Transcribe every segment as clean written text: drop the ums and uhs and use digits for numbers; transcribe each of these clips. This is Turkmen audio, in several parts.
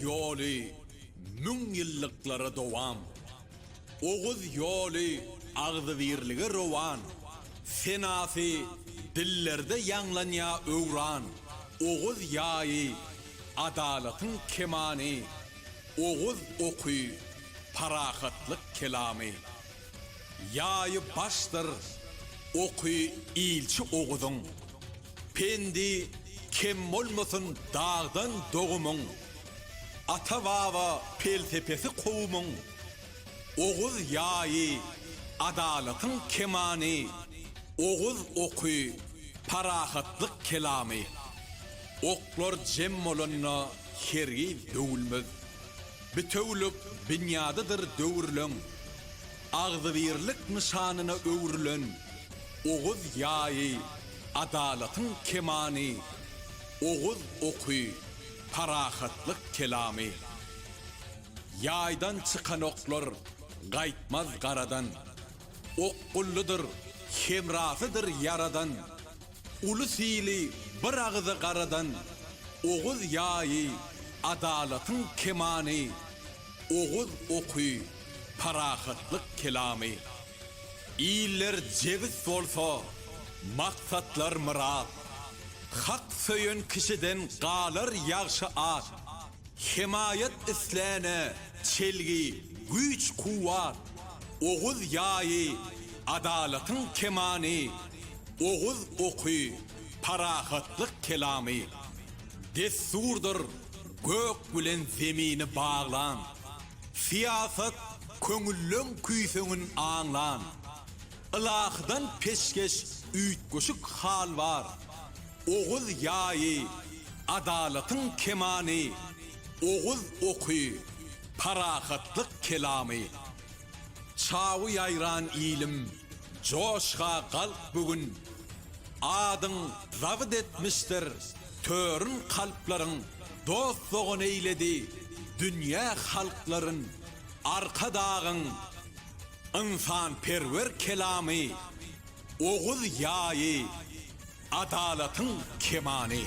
yolu mün yıllıklara dovam. Oğuz yolu ağzı birlige rovan. Senasi dillerde yanlanya öğran. Oğuz yayı adalatın kemani. Oğuz okuy parahatlık kelami. Yayı baştır okuy ilçi Oğuz'un. Pendi kem olmasın dağdan doğumun. Ata vava peltepesi kovumun. Oğuz yayı adalatın kemani. Oğuz okuy parahatlık kelami. Oklar cemmolunna heri dövülmez. Bütövlük binyadıdır dövürlün. Ağzı birlik nişanına öğürlün. Oğuz yayı adalatın kemani. Oğuz okuy parahatlık kelami. Yaydan çıkan oklar gaytmaz garadan. Ok kulludur, hemrafıdır yaradan. Ulu sili bir ağzı garadan. Oğuz yayı adalatın kemani. Oğuz okuy parahatlık kelami. İyiller ceviz olsa maksatlar mırat. Hak söyün kişiden qalar yağşı at. Himayet islene çelgi güç kuvat. Oğuz yayı adalatın kemani. Oğuz okuy parahatlık kelami. Dessurdur gök bilen zemini bağlan. Siyaset köngüllün küysünün ağlan. Ilahdan peşkeş üytkoşuk hal var. Oğuz yayı adalatın kemani. Oğuz okuy parahatlık kelami. Çağı yayran ilim coşğa kalp bugün. Adın zavıd etmiştir törün kalpların. Dostluğun eyledi dünya halkların. Arka dağın insan perver kelami. Oğuz yayı adalatın kemani.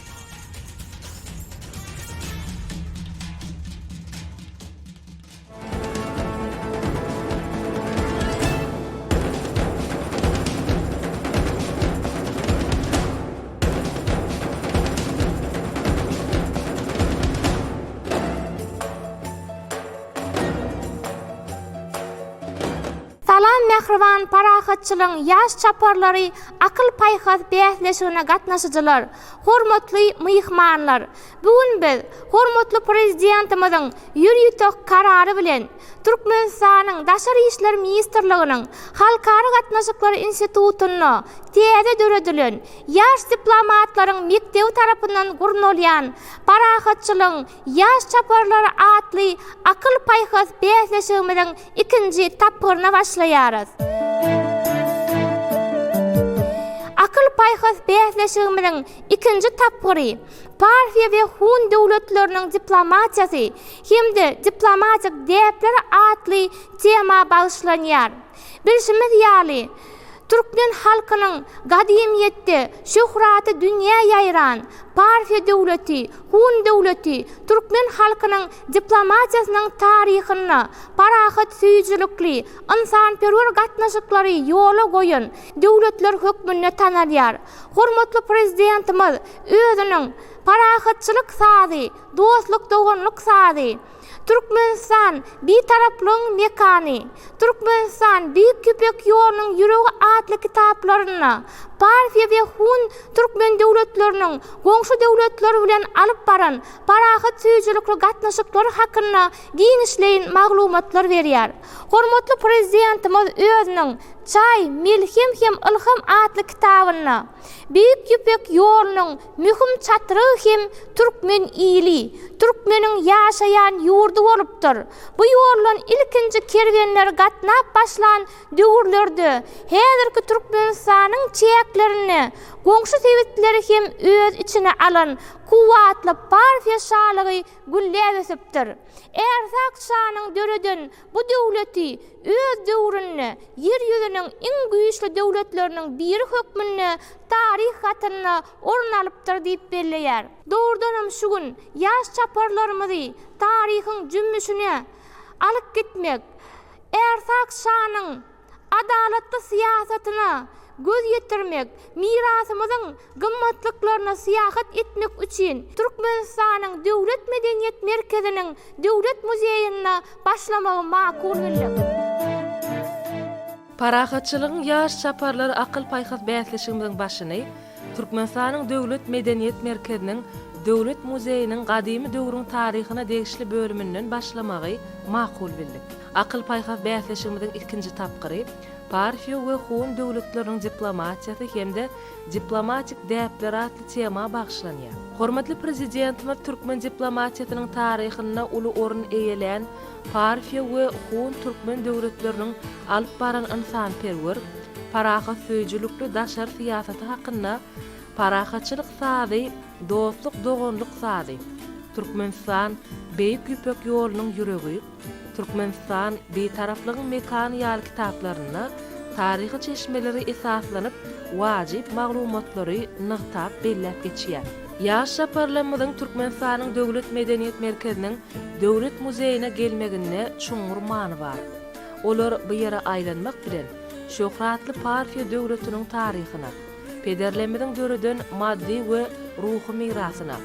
Salam mehriban parahatçılığın yaş çaparları akıl payhaz bähleşigine gatnaşyjylar, hormatly myhmanlar. Bugün biz hormatly prezidentimizin ýürüýtek karary bilen Türkmenistanyň Daşary işler ministrliginiň halkara gatnaşyklar institutuny täze döredilen yaş diplomatlaryň mekdebi tarapyndan gurnulýan parahatçylığın yaş çaparları atly akıl payhaz bähleşigimiziň ikinji tapyryna başlaýarys. Akıl payhaz bähleşigimiziň ikinji tapyry Parfiýa we Hun döwletleriniň diplomatiýasy hemde diplomatik depler atly tema bagşlanýar. Bilşimiz ýaly Türkmen halkynyň gadymiyetde şöhraty dünýä ýaýran Parfiýa döwleti, Hun döwleti Türkmen halkynyň diplomatiýasynyň taryhyny parahat süýjülikli, insanperwer gatnaşyklary ýola goýan döwletler hökmüne tanalýar. Hormatly prezidentimiz özüniň parahatçylyk sazy, dostluk doganlyk sazy, Türkmenistan bir taraplyň mekany, Türkmenistan büýük köpek ýolunyň ýüregi atly kitaplaryny Parfiýa we Hun Türkmen döwletleriniň goňşy döwletler bilen alyp baran parahat süýjülikli gatnaşyklary hakyna giňişleýin maglumatlar berýär. Hormatly prezidentimiz özüniň Çay, Milhem hem Ilham atly kitabyny büýük köpek ýolunyň mühim çatyry hem Türkmen ýyly, Türkmeniň ýaşaýan ýurdu bolupdyr. Bu ýoldan ilkinji kerwenler gatnap başlan döwürlerde häzirki Türkmenistanyň çäklerini goňşy sebitleri hem öz içine alan kuwatly partiýa şalygy güllep ösüpdir. Erzak şanyň döreden bu döwleti öz döwründe ýer ýüzüniň iň güýçli döwletleriniň biri hökmünde taryh hatyna orun alypdyr diýip belleýär. Doğrudanam şu gün ýaş çaparlarymyzy taryhyň jümmüşine alyp gitmek, erzak şanyň adalatly siýasatyna göz ýetirmek, mirasymyzyň gymmatlyklaryna syýahat etmek üçin Türkmenistanyň döwlet medeniýet merkeziniň döwlet muzeýine başlamagy makul bildik. Parahatçylygyň ýaş çaparlary akyl paýhas bäsleşigimiň başyny Türkmenistanyň döwlet medeniýet merkeziniň döwlet muzeýiniň gadymy döwrüň taryhyna degişli bölümünden başlamagy makul bildik. Akyl paýhas bäsleşigimiň ikinji tapgyry Parfiýa we Hun döwletleriniň diplomatiýasy hemde diplomatik däpler atly tema bagşlanýar. Hormatly prezidentimiz türkmen diplomatiýasynyň taryhyna uly orun eýelen Parfiýa we Hun türkmen döwletleriniň alyp baran insanperwer, parahat söýjülükli daşar siýasaty hakynda parahatçylyk sady, dostluk, dogonluk sady. Türkmenistan beýik ýüpek ýolunyň ýüregi, Türkmenistan beýtaraflygyň mekany ýaly kitaplaryna taryhy çeşmeleri esaslanyp wajib maglumatlary nygtap belläp geçýär. Ýaş şaparlarymyzyň Türkmenistanyň döwlet medeniýet merkeziniň döwlet muzeýine gelmeginde çuňur many bar. Olar bu ýere aýlanmak bilen şöhratly Parfiýa döwletiniň taryhyna, pederlerimiziň göreden maddi we ruhy mirasyna,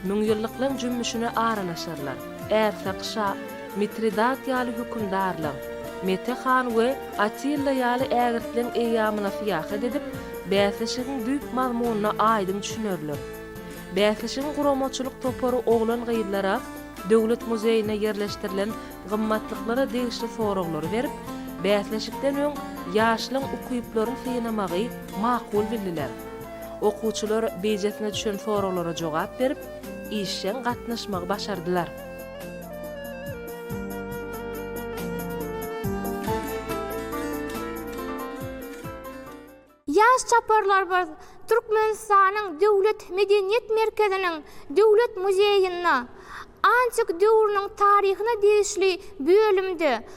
müňýyllyklyň jümmüşine aralaşarlar. Erzak şa Mitridat ýaly hükümdarlyk, Mete Han we Atilla ýaly ägirtliň eýamyna syýahat edip, bäsleşigiň büýük mazmunyna aýdym düşünürler. Bäsleşigiň guramaçylyk topary oglan gyýdlara döwlet muzeýine ýerleşdirilen gymmatlyklara degişli soraglary berip, bäsleşikden öň ýaşlyň okuýuplaryny synamagy makul bildiler. Okuwçylar bejesine düşen soraglara jogap berip, işe gatnaşmagy başardylar. Ýaş çaparlar Türkmenistanyň döwlet medeniýet merkeziniň döwlet muzeýine ançyk döwrüniň taryhyna degişli bölümde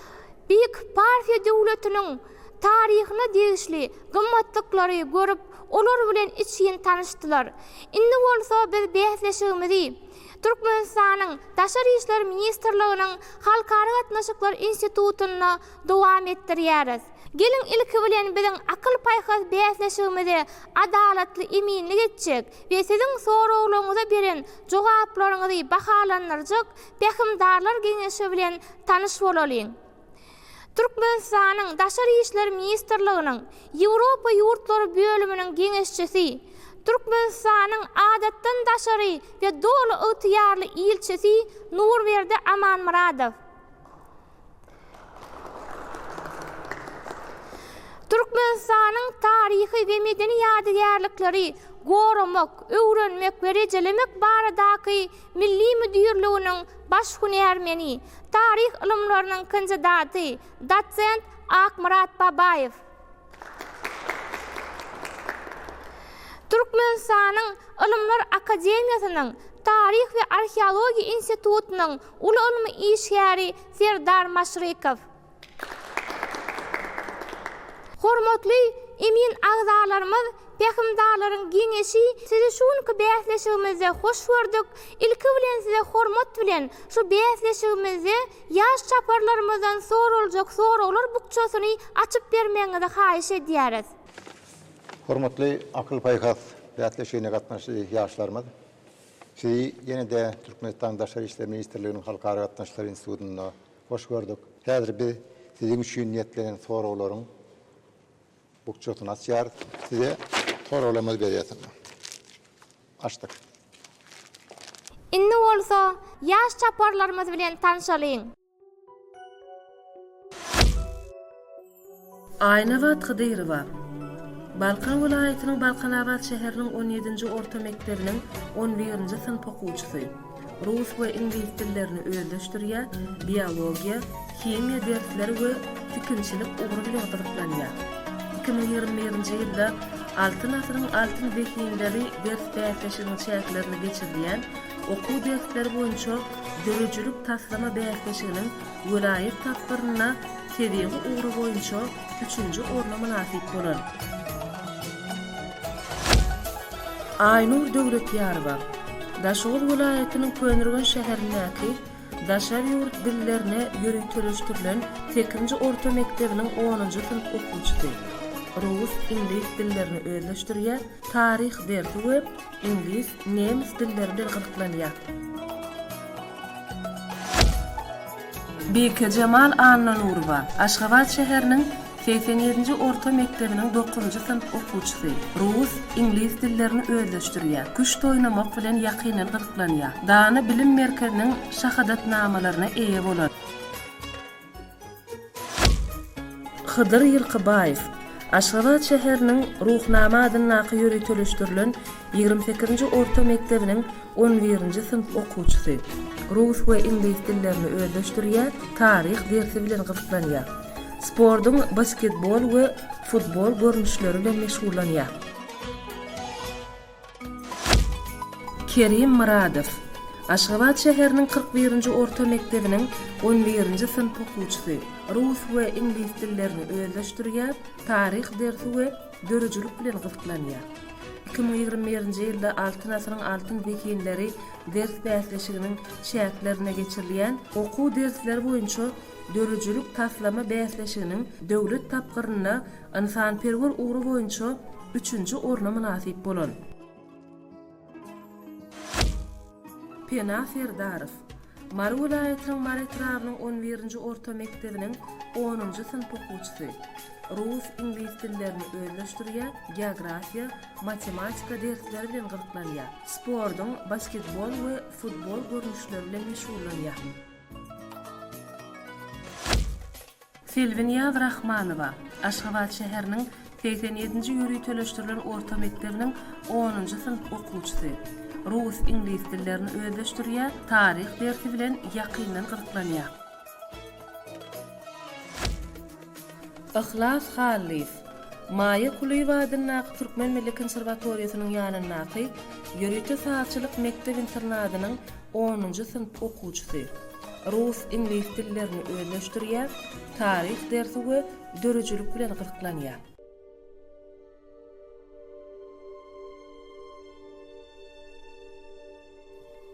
Büyük Parfiýa döwletiniň taryhyna degişli gymmatlyklary görüp, olar bilen içiň tanyşdylar. Indi bolsa biz bäsleşigimizi Türkmenistanyň Daşary işler ministrliginiň Halkara gatnaşyklar institutyna dowam etdirýäris. Gelin ilki bilen biziň akyl paýhas bäsleşigimizi adalatly eminlik etjek we siziň soraglaryňyza beren jogaplaryňyzy bahalanyrjak behimdarlar geňeşi bilen tanyş bolalyň. Türkmenistanyň Daşary işler ministrliginiň Ýewropa ýurtlary bölüminiň geňeşçisi, Türkmenistanyň adatdan daşary we dolu ýytyýarly ilçesi Nurberdi Amanmuradow. Türkmenistanyň taryhy we medeni ýadygärlikleri goramak, öwrenmek we rejelemek baradaky milli müdürliginiň baş hünärmeni, taryh ilmlarynyň kandidaty, dosent Akmurat Babayew. Türkmenistanyň Ilmlar Akademiýasynyň Taryh we Arheologiýa institutynyň uly ilmi işgäri Serdar Maşrykow. Hormatly emin agzalarymyz, behimdarlaryň geňeşi, sizi şuňky bäsleşigimizde hoş gördük. Ilki bilen size hormat bilen şu bäsleşigimizde ýaş çaparlarymyzdan soraljak soraglar bukçasyny açyp bermeňizi haýyş edýäris. Hormatly akyl paýhas bäsleşigine gatnaşy ýaşlarymyz, sizi ýene-de Türkmenistan Daşary işler ministrliginiň Halkara gatnaşyklary institutyna hoş gördük. Häzir biz siziň üçin niýetlenen soraglaryň bukçasyny açýar, size soraglamy berýär. Açdyk. Indi bolsa ýaş çaparlarymyz bilen tanışalyň. Aynabat Hydyrowa Balkan vilayatynyň Balkanabad şäheriniň 17-nji orta mektebiniň 11-nji synp okuwçysy. Rus we ingliz dillerini özleşdirýär, biologiýa, chemiýa dersleri we fikirçilik ugrup ýagdyrlanýar. 2021-nji ýylda Altın asrın altın zekiyinleri ders bäsleşigini çäklerini geçirdiyen, okuw dersleri boýunça dörejülük taslama bäsleşiginiň vilayet tapgyryna seviýe uğru boýunça 3-nji orna münasip bolan. Aynur Döwletýarova Daşol vilayetiniň Könürgen şäherindäki Daşar ýurt dillerine ýöretülüşdirilen 8-nji orta mektebiniň 10-njy synp okuwçysy. Rus, ingliz dillerini özleşdirýär, tarih dersi we ingliz, nemis dillerinde gyrklanýar. Beke Cemal Annanurova Aşgabat şäheriniň 87-nji orta mektebiniň 9-njy synp okuwçysy. Rus, ingliz dillerini özleşdirýär. Güç toýnamak bilen ýakynyň gyrklanýar. Dany bilim merkeziniň şahadatnamalaryna eýe bolar. Hydyr Ýylkybaýew Aşgabat şäheriniň Ruhnama adynaky ýöretülüşdirilen 28-nji orta mektebiniň 11-nji synp okuwçysy. Rus we ingliz dillerini özleşdirýär, tarih dersi bilen gyrklanýar. Spordyň basketbol we futbol görnüşleri bilen meşgullanýar. Kerim Muradow Aşgabat şäheriniň 41-nji orta mektebiniň 11-nji synp okuwçysy. Rus we ingliz dillerini özleşdirýär, tarih dersi we dörejülük bilen gyrklanýar. 2021-nji ýylda altyn asryň altyn zekiyinleri ders bäsleşiginiň şäklerine geçirilýän okuw dersleri boýunça dörejülük taslama bäsleşiginiň döwlet tapgyryna insanperwer uğru boýunça 3-nji orna münasip bolan. Pena Ferdarow Mar vilayetiniň Mar etrabynyň 11-nji orta mektebiniň 10-njy synp okuwçysy. Rus, ingliz dillerini özleşdirýär, geografiýa, matematika dersleri bilen gyrklanýar. Spordyň basketbol we futbol görnüşleri bilen meşgullanýar. Selvinia Rahmanowa Aşgabat şäheriniň 87-nji ýöretülüşdirilen orta mektebiniň 10-njy synp okuwçysy. Rus, ingliz dillerini özleşdirýär, tarih dersi bilen ýakyndan gyrklanýar. Ihlas Halif Maýa Kuliýewa adynaky Türkmen Milli Konserwatoriýasynyň ýanyndaky ýöreti saatçylyk mektep internadynyň 10-njy synp okuwçysy. Rus, ingliz dillerini özleşdirýär, tarih dersi we dörejülük bilen gyrklanýar.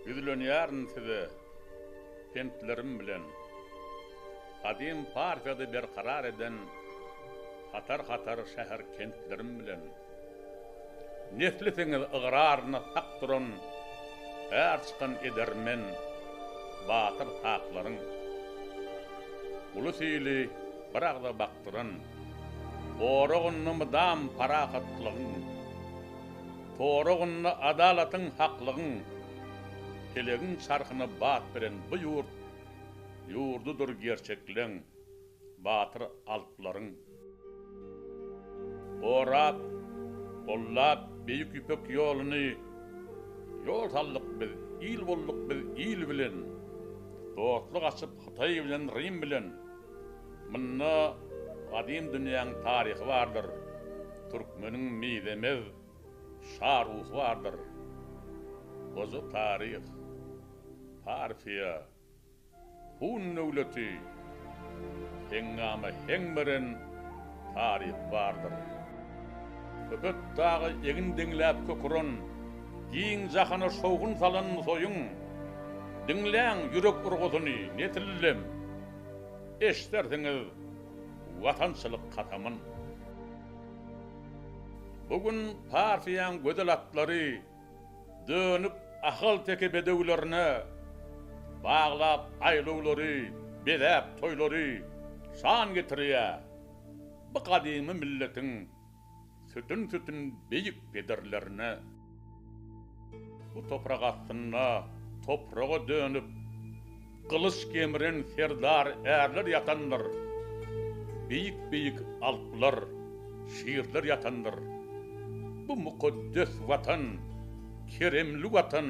Üzülönýäryn size kentlerim bilen. Kadim partiyada berkarar eden hatar şäher kentlerim bilen. Neflisiňiz ıgraryna tak duran her çykan edermen batyr taklaryň. Ulus ýyly biragda baktyran Orugyny mydam parahatlygyň, torugyny adalatyň haklygyň, kelegin çarkyna bat beren bu ýurt ýurdudur gerçekleň, batyr alplaryň. Orap, bollap, beýük ýüpek ýoluny, ýol tallyk biz, il bolluk biz il bilen, dostluk açyp Hytaý bilen Rim bilen, munna gadim dünýäň taryhy bardyr, türkmeniň miýdemez şaruhy bardyr. Ozu tarih, parfiya, hun nöwleti, hengame hengmeren tarih bardyr. Köpet dağı egin diňläp köküren, giň jahana şowgun salan soýuň, diňläň ýürek urgusyny netillem, eşderdiňiz watançylyk katamyn. Bugun parfiýaň gödel atlary dönüp ahal teke bedewlerine bağlap aylowlary, bedäp toýlary şan getirýär. Bu kadymy milletiň sütün beýik bederlerine. Bu toprak astyna, toprağa dönüp kılıç kemiren serdar erler yatanlar. Beýik alplar, şiirler yatanlar. Bu mukaddes vatan, keremli vatan,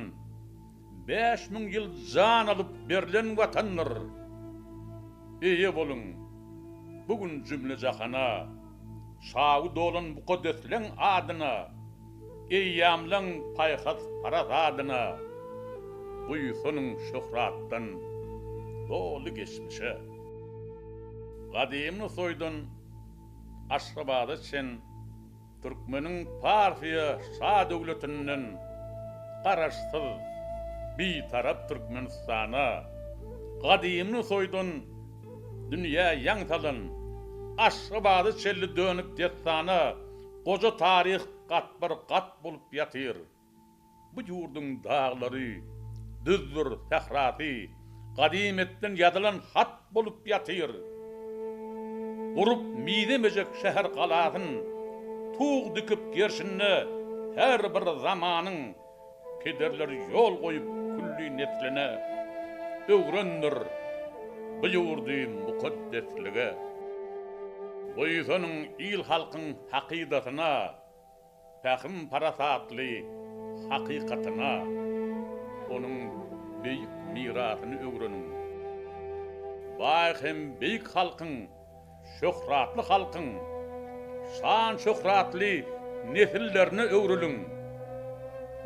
5000 ýyl jan alyp berilen vatanlar. Eýe bolun, bugun cümle jahana şağı dolan mukaddesleň adyna, eýýamlaň paýhas paraz adyna, buýsunyň şöhratdan dolu geçmişe. Gadymny soýdun Aşgabada çen Türkmeniň partiýa şa döwletinden garaşsyz bir tarap Türkmenistana, gadymny soýdun dünýä ýaňtalan Aşgabada çelli dönüp destana, goja taryh gatbar gat bolup ýatyr. Bu ýurduň daglary düzdür sahraty, gadimetden ýadylan hat bolup ýatyr. Urup midemejek şäher galatyn, tuğ dikip gerşinne her bir zamanyň kederleri ýol goýup külli netline öwrendir bu ýurduň mukaddeslige. Buýsunyň il halkyň hakydatyna, pähim parasatly hakykatyna, onuň beýik mirasyny öwrenin. Baýhym beýik halkyň, şöhratly halkyň, şan şöhratly nesillerine öwrülüň.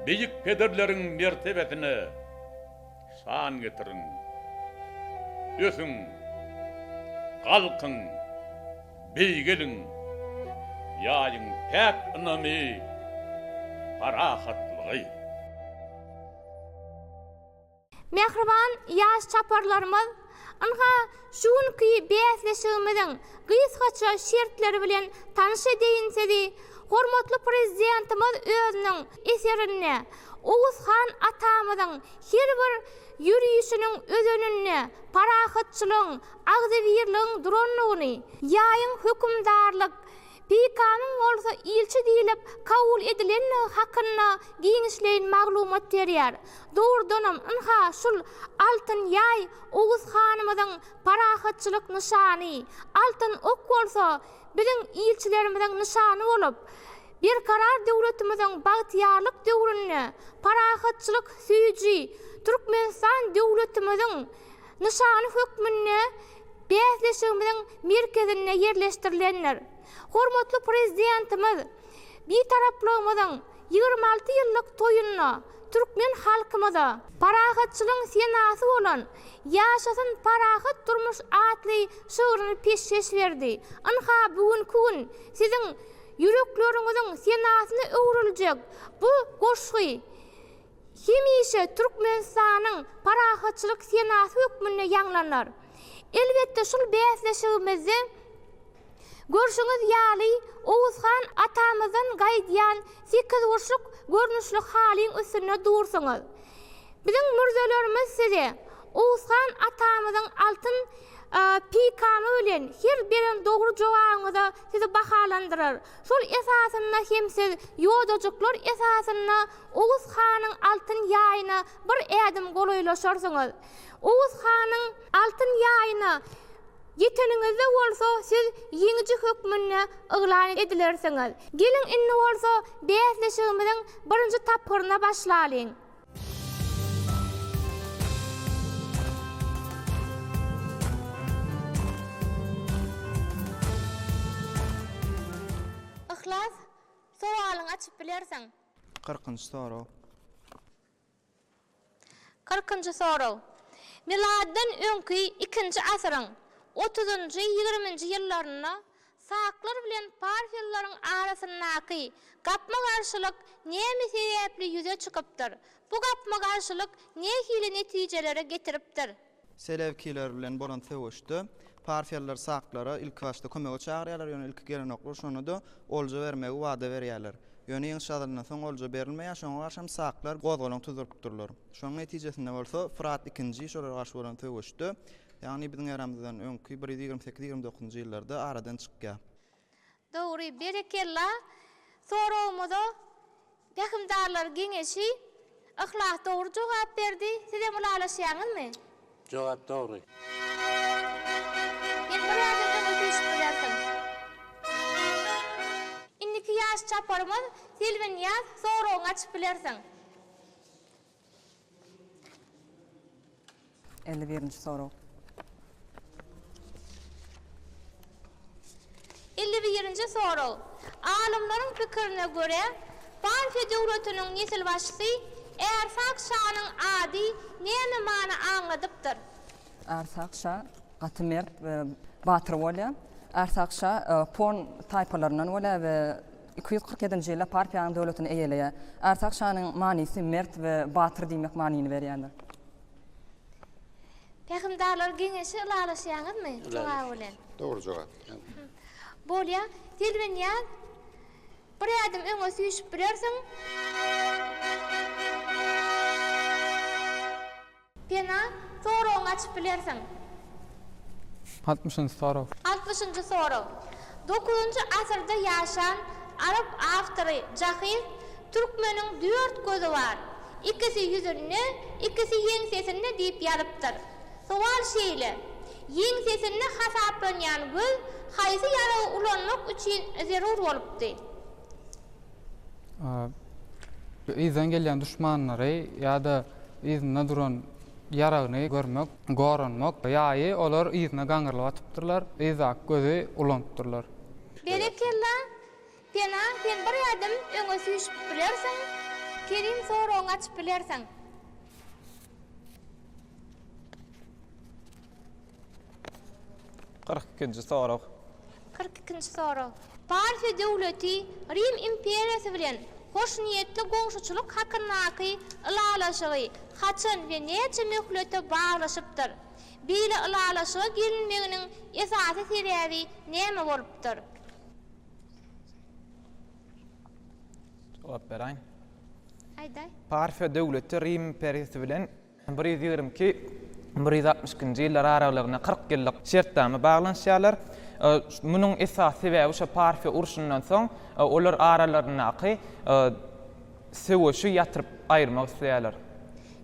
Beýik pederleriň mertebetine şan getirin. Ösüň, galkyň, beýgelin, ýaýyň päk ynamy, parahatlygy. Mehriban ýaş çaparlarymyz anha şunky bäsleşigimiziň gysgaça şertleri bilen tanyş edýinsedi. Hormatly prezidentimiz özüniň eserini Oğuzhan atamyzyň her bir ýürüýüşiniň özününni, parahatçylygyň, agzybirligiň duranlygyny, ýaýyň hökümdarlyk, PK'nın bolsa ilçi diýilip kabul edilen hakyna giňişleýin maglumat berýär. Doğrudanam anha şul altyn ýaý Oğuzhanymyzyň parahatçylyk nişany, altyn ok bolsa biziň ilçilerimiziň nişany bolup, bir karar döwletimiziň bagtyarlyk döwründe parahatçylyk süýji Türkmenistan döwletimiziň nişany hökmünde bäsleşigimiziň merkezine yerleşdirilenler. Hormatly prezidentimiz bir taraplygymyzyň 26 ýyllyk toýunyna Türkmen halkymyza parahatçylygyň senasy bolan Ýaşasyn parahat durmuş atly şöwrüni peşkeş berdi. Anha bugünkü gün siziň ýürekleriňiziň senasyny öwrüljek bu goşgy hemişe Türkmenistanyň parahatçylyk senasy hökmüne ýanglanar. Elbetde şul bäsleşigimizi görşüňiz ýaly Oğuzhan atamyzyň gaýdýan 8 gurşuk görnüşli halyň üstüne dursaňyz. Biziň mürzelerimiz size Oğuzhan atamyzyň altyn PK'my bilen her biren dogry jogabyňyza sizi bahalandyrar. Şol esasyna hem siz ýodajyklar esasyna Oğuzhanyň altyn ýaýyna bir ädim golaýlaşarsyňyz. Oğuzhanyň altyn ýaýyna yeteneňizde bolsa siz ýeňiji hökmüne yglan edilersiňiz. Gelin inni bolsa bäsleşigimiziň birinji tapyryna başlaýyn. Ihlas, sowalyňy açyp bilersiň. 40-njy soraw. 40-njy soraw. Miladdan öňki 2-nji asyryň 30-njy 20-nji ýyllaryna saklar bilen partiýalaryň arasyndaky gapma garşylyk näme sebäpli ýüze çykypdyr? Bu gapma garşylyk nähili netijelere getiripdir? Selewkiler bilen bolan söwüşdi. Partiýalar saklara ilk başda kömege çagyrýarlar, ýöne ilk gelenoklar şonu da olja bermegi wada berýärler. Ýöne ýeňi şadaryndan soň olja berilmeýär, şoňa garşy saklar gozgalan tuzurupdyrlar. Şoň netijesinde bolsa Fırat 2-nji şolara garşy bolan söwüşdi. Ýagny biziň eramyzdan öňki 128-29-njy ýyllarda aradan çykýar. Dogry, berekella. Sorawmyza Häkimdarlar Giňeşi Ihlas dogry jogap berdi. Siz hem ulalaşýaňyzmy? Jogap dogry. Indiki ýaş çaparymyz Silvin ýaz sorawyňy açyp bilersiň. 51-nji soraw. 51-nji Birinci soru. Alimlerin fikrine göre Parfiya döwletiniň nesil başçysy Ersaq şanyň ady näme many anladypdyr? Ersaq şa gatymert we batyr bolýa. Ersaq şa pon taýpalaryndan bolýa we 247-nji ýylda Parfiýanyň döwletini eýeleýär. Ersaq şanyň manysy mert we batyr diýmek manyny berýändir. Peýgamberler giňeşi ulalaşýaňyzmy? Jogap bilen. Doğru jogap. Bolýa, tilbenýär. Bir adam öňe süýşüp bilersiň. Pena soruň açyp bilersiň. 60-njy soru. 60-njy soru. 9-njy asyrda ýaşan Arap awtory Jahil Türkmeniň 4 gözü bar. İkisi yüzünü, ikisi ýeňsesini diýip ýalypdyr. Sowal şeýle. Ýeňsesini hasaplanýan göz haýsy ýara ulanmak üçin zerur bolupdy? Izden gelýän düşmanlary ýa-da izinde duran yaragyny görmek, goranmak ýa-da olar izine gaňyrlyp atypdyrlar, izak gözi ulantypdyrlar. Berekella. Pena sen bir adam öňe süýşüp bilersiň. Kerim soruň açyp bilersiň. 42-nji soru. 42-nji soru. Parfiya döwleti Rim imperiýasy bilen hoş niýetli goňşuçylyk hakynaky ulalaşygy haçan we neçe möhletde baglaşypdyr? Bile ulalaşyga gelinmeginiň esasy sebebi näme bolupdyr? Jogap berýän. Aýday. Parfiya döwleti Rim imperiýasy bilen 120-160-njy ýyllar aralygyna 40 ýyllyk şertname baglanşýarlar. Munyň esas sebebi şo Parfiya urşundan soň olar aralarynaky söwüşi ýatyryp aýyrmak isleýärler.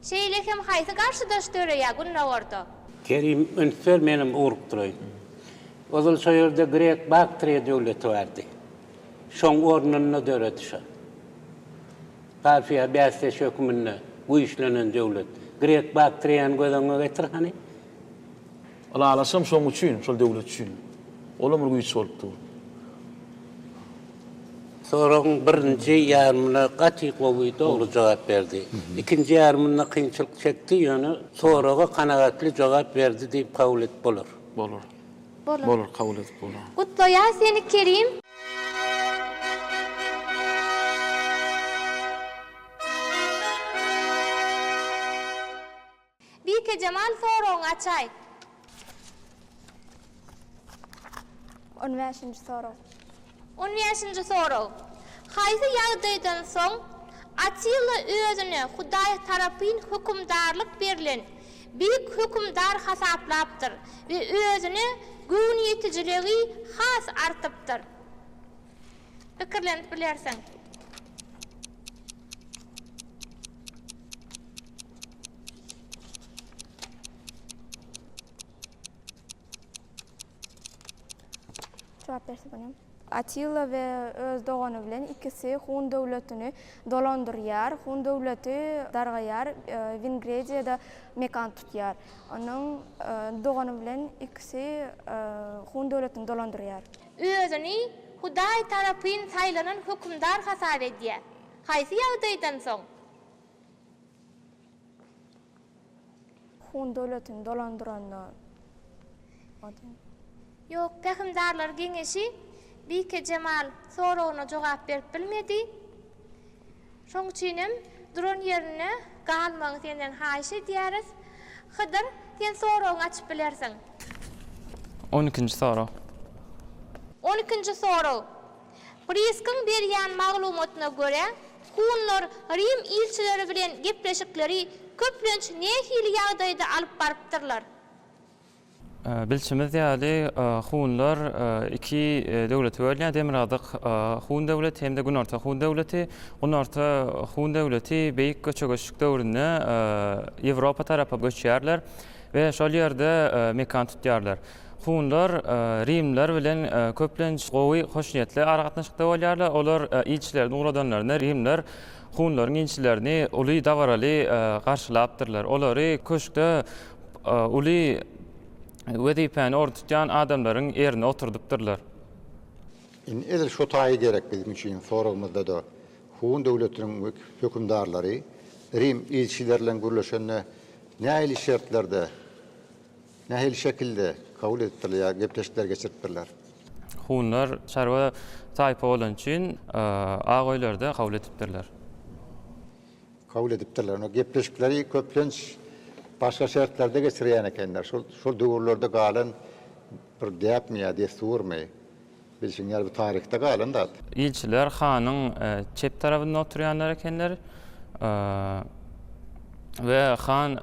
Şeýle hem haýsy garşydaş döreýär günne orda. Kerim Önsör menim urup duray. Ozal şoýerde Grek Baktriýa döwleti bardy. Şoň ornuny döredi şo. Parfiya bäsle hökümine güýçlenen döwlet. Grek Baktriýany gözüňe getirhany. Alalaşam şoň üçin, şol döwlet üçin. Olamur güýç bolupdy. Soraň birinji ýarmyna gaty gowy dogry jogap berdi. Ikinji ýarmyna kynçylyk çekdi, ýöne soraga kanagatly jogap berdi diýip kabul et bolar. Bolar. Bolar. Bolar, kabul edip bolar. Gutlaýar seni Kerim. Bike Cemal soruň açay. 15-nji soru. 15-nji soru. Haýsy ýagdaýdan soň Atilla özüne Hudaý tarapyn hökümdarlyk berilen büyük hökümdar hasaplapdyr we özüne gün ýetijiligi has artypdyr? Pikirlenip bilersiň. Jogap berse bolam. Atilla we öz dogany bilen ikisi Hun döwletini dolandyrýar. Hun döwleti dargaýar, Vengriýada mekan tutýar. Onuň dogany bilen ikisi Hun döwletini dolandyrýar. Özüni Hudaý tarapyn saýlanan hökümdar hasap edýär. Haýsy ýagdaýdan soň? Hun döwletini dolandyranda. Yok, Peýgamberler giňeşi Bike Cemal sorugyna jogap berip bilmedi. Şoň üçinem duran ýerine galmagy senden haýsy diýeriz. Hydyr, sen sorugyny açyp bilersiň. 12-nji soru. 12-nji soru. Priskiň berýän maglumatyna göre, Hunlar Rim ilçileri bilen gepleşikleri köplenç nähili ýagdaýda alyp barypdyrlar? Bilçimiz ýaly Hunlar iki döwlet bölýän, demiradyk Hun döwleti hem de Günorta Hun döwleti. Günorta Hun döwleti beýik göçegeçlik döwründe Ýewropa tarapy göçýärler we şol ýerde mekan tutýarlar. Hunlar Rimler bilen köplenç gowy hoşniýetli aragatnaşykda bolýarlar. Olar ilçilerini uradanlaryna Rimler Hunlaryň ilçilerini uly dawaraly garşylapdyrlar. Olary köşkde uly wezipany ortutýan adamlaryň ýerine oturdypdyrlar. Edil şu taýy gerek bizim üçin soragymyzda da Hun döwletiniň hökümdarlary Rim ilçilerle gürleşende nähili şertlerde, nähili şekilde kabul etdiler, gepleşikler geçirtdiler. Hunlar çarwa taýpa bolan üçin agoýlarda kabul etipdirler. Kabul edipdirler. O gepleşikleri köplenç başka şertlerde geçirýän ekenler. Şol döwürlerde galan bir däpmi, desturmy. Bizim yer bu tarihte galan da. İlçiler hanyň çep tarapynda oturýanlar ekenler. Ve han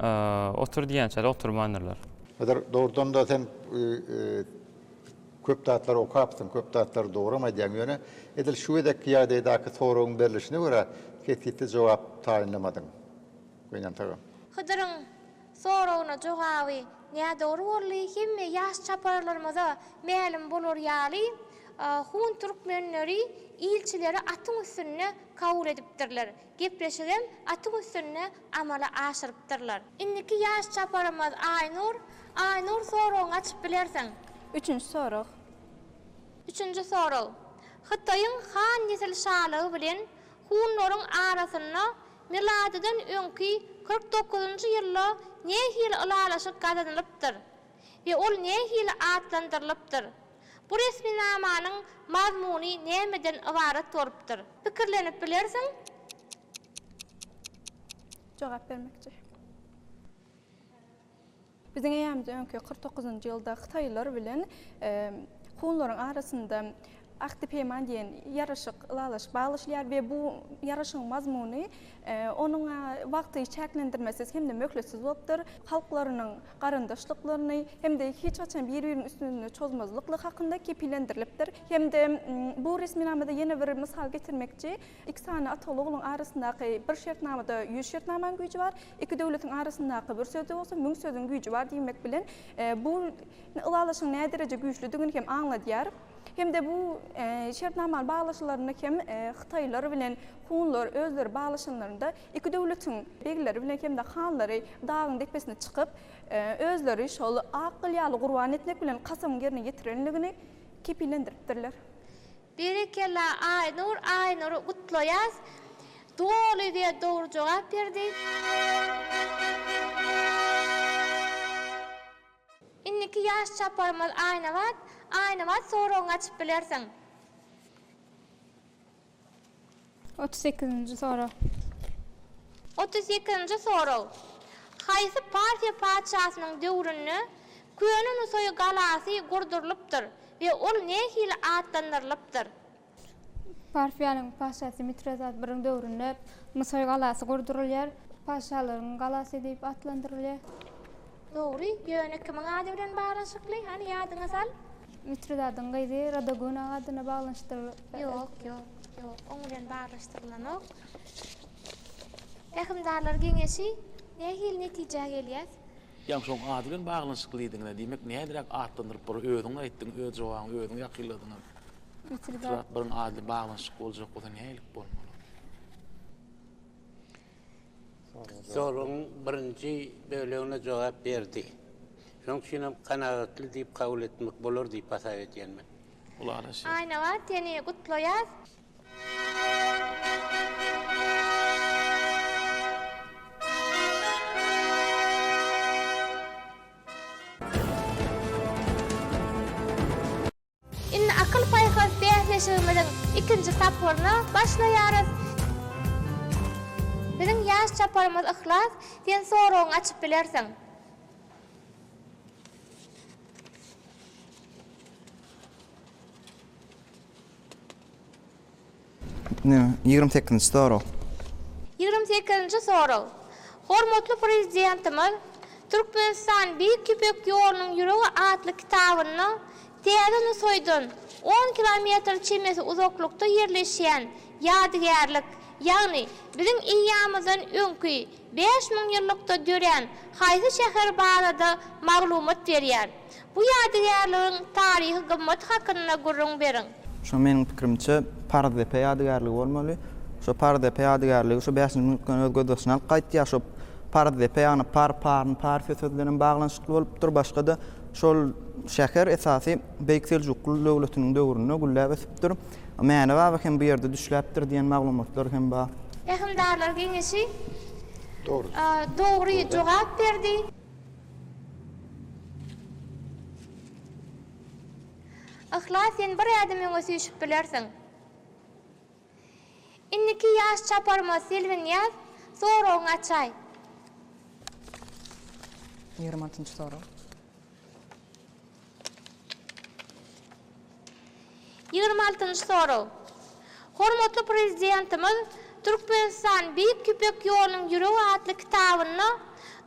otur diýençler oturmandylar. Doğrudan da sen köp dağıtlar okapsın, köp dağıtlar doğramayacağın yöne. Edil şu edek ýagdaýdaky soragyň berilişine göre ketgitli jogap taýinlamadın. Goýan taýam. Hydyryň soragyna jogaby näde doğru bolly hemme ýaş çaparlarymyza mälim bolar ýaly. Hun türkmenleri ilçileri atyň üstüne kabul edipdirler. Gepleşigem atyň üstüne amala aşyrypdyrlar. Indiki ýaş çaparymyz Aynur soragyny açyp bilersiň. Üçüncü sorag. Üçüncü sorag. Hytaýyň Han nesil şalygy bilen Hunlaryň arasynda miladydan öňki 49-njy ýylda nähil ulalaşyk gadanylypdyr we ol nähil atlandyrylypdyr. Bu resmi namanyň mazmuny nämeden ibaret bolupdyr? Pikirlenip bilersiň? Jogap bermekçi. Biziň ýamyz öňki 49-njy ýylda Hytaýlar bilen Hunlaryň arasynda akty peýman diýen ýaraşyk ulalaşyk baglaşýar we bu ýaraşygyň mazmuny onuň wagty çäklendirmesiz hem de möhletsiz bolupdyr. Halklarynyň garandaşlyklaryny hem de hiç açan bir-biriniň üstüne çozmazlykly hakynda kepilendirilipdir. Hem de bu resminamada ýene bir misal getirmekçi. İki sany atoluglaryň arasyndaky bir şertnamada 100 şertnamaň güýji bar. İki döwletiň arasyndaky bir sözi bolsa 1000 söziň güýji bar diýmek bilen bu ulalaşygyň näme derejede güýçlüdigini hem aňladýar. Hem de bu şertnamal bağlaşylaryny hem Hytaýlar bilen Hunlar özleri bağlaşanlarında iki döwletiň begileri bilen hem de hanlary dagyň depesine çykyp özleri şol aqylýaly gurban etmek bilen kasam gerine getirenligini kepilendiripdirler. Berekella Aynur gutlaýas. Doli diye doğru jogap berdi. Inniki ýaş çaparymyz Aynawat soragyny açyp bilersiň. 38-nji sorag. 32-nji sorag. Haýsy partiýa padşahynyň döwründe Könen soýu galasy gurdurylypdyr we ol nähil atlandyrylypdyr? Partiýanyň padşahsy Mitrezat biriň döwründe Musoy galasy gurdurylýar, padşahlaryň galasy diýip atlandyrylýar. Dogry, ýöne kimin ady bilen baglanşykly? Hani ýadyňa sal? Mitrezat'ın gayri Radaguna adyna baglanşdyrylyp. Yok, oň bilen baglanşdyrylanyk. Ähimdarlar geňeşi nähil netije gelýär? Ýa şoň ady bilen baglanşyklydygyna diýmek nädirek atlandyryp bir özüň aýtdyň, öz jogabyň özüň ýakyladyň. Mitrezat bir ady baglanşyk boljak bolsa nälik bolmaly? Sorun birinci bölegine jogap berdi. Şoň üçin kanagatly diýip kabul etmek bolar diýip hasap etýänmen. Aynawat ýene gutlaýas. Indi akıl paýhas beýleşigimiziň ikinji tapyryny başlaýarys. Biziň ýaş çaparymyz Ihlas diýen soragyny açyp bilersiň. Ne, 28-nji sorag. 28-nji sorag. Hormatly prezidentimiz Türkmenistan Büyük Köpek ýolunyň ýüregi adly kitabyny Täze soýdun 10 kilometr çemesi uzaklykda ýerleşýän ýadygerlik, ýagny biziň iýamyzdan öňki 5000 ýyllykda dören haýsy şäher barada maglumat berýär. Bu ýadygerligiň taryhy gymmat hakynda gurrun beriň. Şo meniň pikirimçe Pardepe ýadygerligi bolmaly. Şo Pardepe ýadygerligi şo 5-nji minutdan özgödürsünä gaýtdy. Şo Pardepe ýany par sözleriniň baglanşykly bolup dur. Başga da şol şäher esasy Beýik Seljuklu döwletiniň döwründe gülläp esipdir. Mäne baba hem bu ýerde düşläpdir diýen maglumatlar hem bar. Ähimdarlar geňeşi Doğru. Dogry jogap berdi. Ihlas sen bir adamyň ösüşip bilersiň. Inniki ýaş çaparma Selwin ýaz, soraň açay. 26-njy soru. 26-njy soru. Hormatly prezidentimiz Türkmenistan Büyük Küpek ýolunyň ýüregi adly kitabyny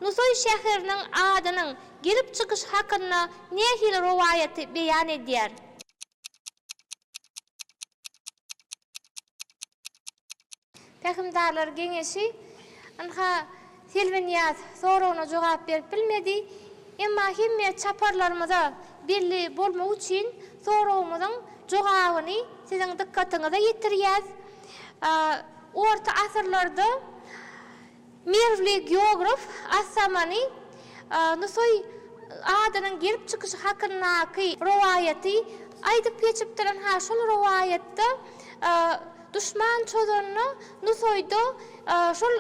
Nusoy şäheriniň adynyň gelip çykyş hakyna nähil rowayaty beýan edýär. Tähimdarlar geňeşi anha Selwin ýaz soragyna jogap berip bilmedi. Emma hemme çaparlarymyza belli bolmak üçin soragymyzyň jogabyny siziň dikkatiňize ýetirýäs. Orta asyrlarda Merwli geograf Assamany Nusoy adynyň gelip çykyşy hakynaky rowayaty aýdyp geçipdir. Ha şol rowayatda düşman çözünni Nusoyda şol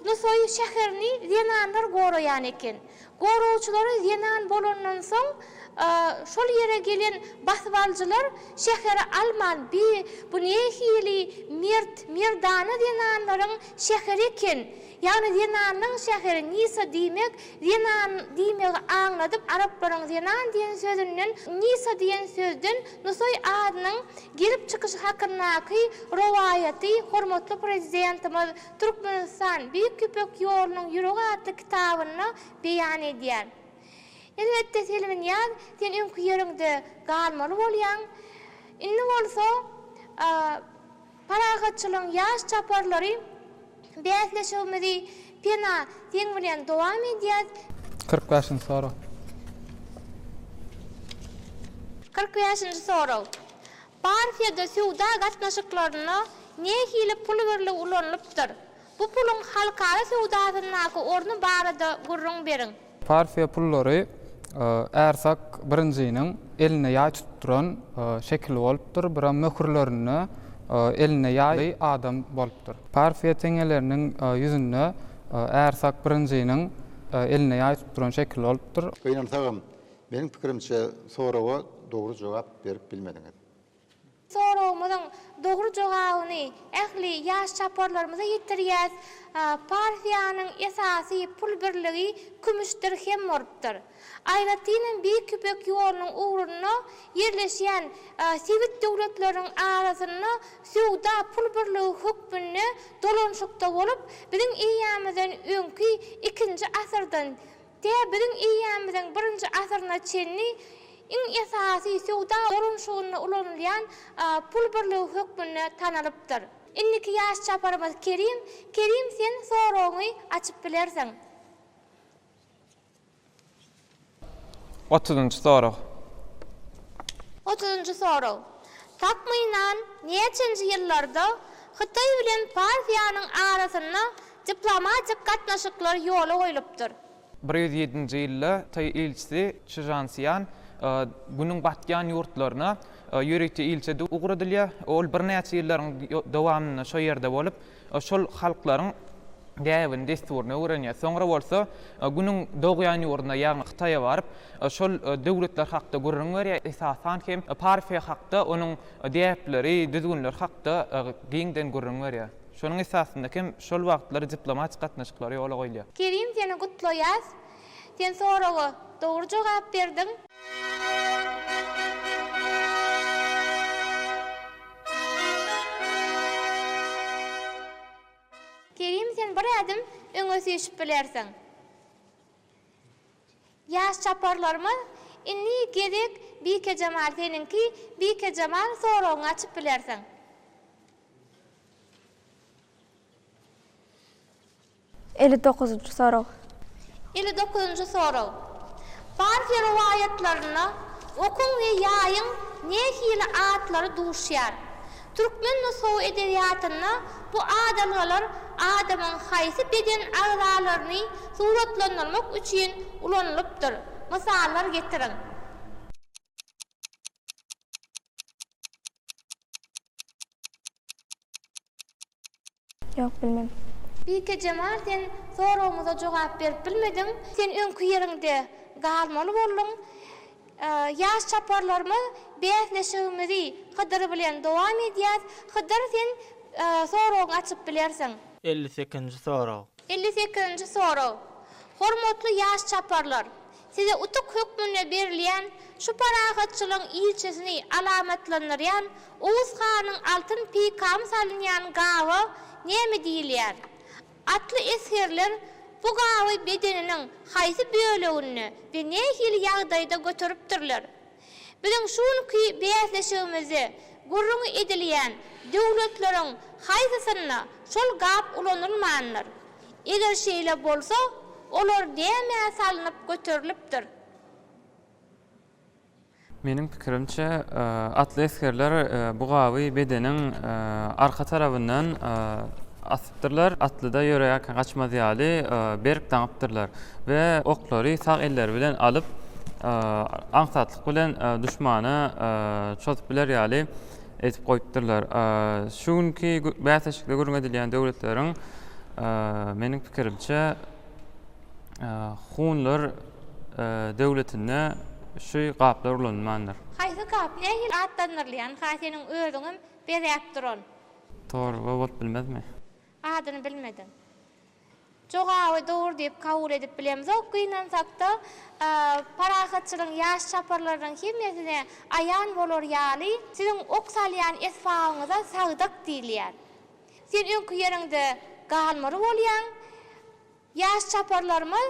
Nusoy şäherini zenanlar goraýan eken. Gorawçylary zenan bolandan soň şol ýere gelen basbalçylar şäheri alman bu nähili merdana zenanlaryň şäheri eken. Ýani zenanyň şäheri Nisa diýmek, zenan diýmegi aňladyp araplaryň zenan diýen sözünden Nisa diýen sözden Nusoy adynyň gelip çykyşy hakynaky rowayaty hormatly prezidentimiz Türkmenistan Büyük Küpek ýolunyň ýüregi adly kitabyny beýan edýär. Elbetde Selwin ýaz, sen öňkü ýerinde galmaly bolýan. Indi bolsa paragatçylyň ýaş çaparlary bäsleşigimizi pena teň bilen dowam edýär. 45-nji soru. 45-nji soru. Partiýada sowda gatnaşyklaryna nähili pul berli ulanypdyr? Bu pulun halkara sowdasynaky orny barada gurrun beriň. Partiýa pullary ersak birinjiniň eline ýa tutduran şekil bolupdyr, biram möhürlerini eline ýaý adam bolupdyr. Partiýa teňeleriniň ýüzünde ersak birinjiniň eline ýa tutduran şekil bolupdyr. Beýnantagyň meniň pikirimçe soraga dogry jogap berip bilmediňiz. Soragymyzyň dogry jogabyny ähli ýaş çaparlarymyza ýetirýäs. Partiýanyň esasy pul birligi kümüşdir hem morupdyr. Aýratynyň Büyük Küpek ýolunyň uğruna ýerleşýän sivit döwletleriniň arasyna sowda pul birligi hökmüne dolanşykda bolup, biziň eýämizden öňki 2-nji asyrdan biziň eýämizden 1-nji asyryna çenli iň esasy sowda dolanşygyna ulanylýan pul birligi hökmüne tanalypdyr. Inniki ýaş çaparymyz Kerim sen soragyny açyp bilersiň. 30-njy soru. 30-njy soru. Tapmynan näçenji ýyllarda Hytaý bilen partiýanyň arasyna diplomatik gatnaşyklar ýola goýulypdyr? 107-nji ýylda Hytaý elçisi Çyjansiýan günüň batýan ýurtlaryna ýörekçi ilçede uğradylýar. Ol bir näçe ýyllaryň dowamyny şo ýerde bolup, şol halklaryň däwini desturyny öwrenýär. Soňra bolsa, günüň dogýan ýurduna ýagny Hytaýa baryp, şol döwletler hakda gurrun berýär. Esasan hem partiýa hakda, onuň däpleri, düzgünler hakda giňden gurrun berýär. Şonuň esasynda hem şol wagtlary diplomatik gatnaşyklary ýola goýulýar. Kerim seni gutlaýas. Sen soragy dogry jogap berdiň. Kerim sen bir adım öňe süýüşip bilersiň. Ýaş çaparlarymyz inni gerek Bike Jamal seninki Bike Jamal soragyny açyp bilersiň. 59-njy soru. 59-njy soru. Partiýa rowayatlaryna okuň we ýaýyň nähili atlary duşýar? Türkmen nusow edebiýatyna bu adalgalar adamyň haýsy beden agzalaryny suratlandyrmak üçin ulanylypdyr. Misallar getiriň. Yok bilmem. Bike Cemal sen sorumuza cevap berip bilmedin. Sen öňkü ýerinde galmaly boldun. Ýaş çaparlarymyz beýleşigimizi Hydyr bilen dowam edýär. Hydyr sen sorugyny açyp bilersiň. 58-nji soraw. 58-nji soraw. Hormatly ýaş çaparlar, size utuk hökmüne berilýän şu parahatçylyň ilçesini alamatlandyrýan Oğuz Xanyň altyn pikam salynýan gawy näme diýilýär? Atly esherler bu gawy bedeniniň haýsy bölegini we nähili ýagdaýda götüripdirler. Biziň şunky beýleşigimizi gurrun edilýän döwletleriň haýsysyna şol gap ulanylmanlar. Eger şeýle bolsa, olar näme salynıp götürilipdir? Mening pikirimçe atly eskerler bu gawy bedeniň arka tarabyndan asypdyrlar, atlyda ýörek gaçmaz ýaly berk daňypdyrlar we oklary sag eller bilen alyp aňsatlyk bilen düşmana çötüp biler ýaly etip goýupdyrlar. Şunki bäsleşikde görüň edilýän döwletleriň mening pikirimçe hunlar döwletine şu gaplar ulanmandyr. Haýsy gap nähili atlanyrlýan, haseniň özüňem berýäp duran. Tory bolup bilmezmi? Adyny bilmedin. Jogawy dowr diýip kabul edip bilemiz. O gynansak-da parahatçylyň ýaş çaparlarynyň hemmesine aýan bolar ýaly siziň oksalýan esfagyňyza sagdyk diýilýär. Sen öňkü ýerinde galmary bolýan, ýaş çaparlarymyz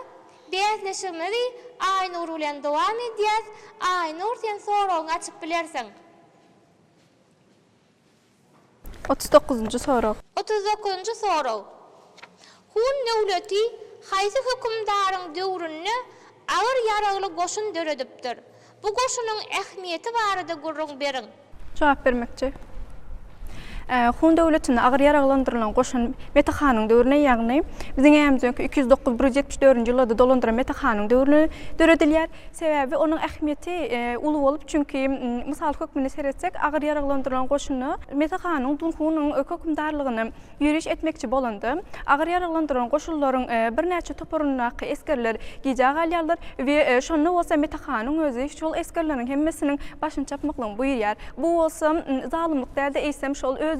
beýleşigimizi Aynur bilen dowam edýär. Aynur sen soragyny açyp bilersiň. 39-njy soraw. 39-njy soraw. Hun döwleti haýsy hökümdaryň döwründe agyr ýaragly goşun döredipdir. Bu goşunyň ähmiýeti barada gurrun beriň. Jogap bermekçi. Hun döwletine agyr ýaraglandyrylan goşun Metahanyň döwrüne ýagny biziň ämizde 209-174-nji ýylda dolandyran Metahanyň döwrüne döredilýär. Sebäbi onuň ähmiýeti uly bolup, çünki mysal hökmüne seretsek agyr ýaraglandyrylan goşuny Metahanyň Dunhunyň hökümdarlygyny ýürüş etmekçi bolandy. Agyr ýaraglandyrylan goşunlaryň bir näçe toporundaky eskerler gije galýarlar we şonu bolsa Metahanyň özü şol eskerleriň hemmesiniň başyny çapmaklaryň buyurýar. Bu bolsa zalymlyk dälde eýsem şol özünün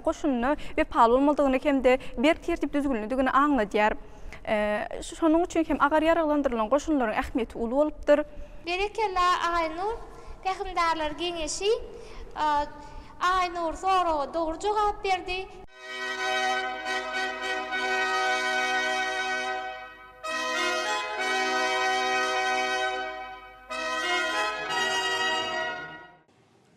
goşunyny we pal bolmalygyny hemde bir tertip düzgünlügini aňladýar. Şonuň üçin hem agyr ýaraglandyrylan goşunlaryň ähmiýeti uly bolupdyr. Berekella Aynur, Peygamberler Geňeşi Aynur soraga dogry jogap berdi.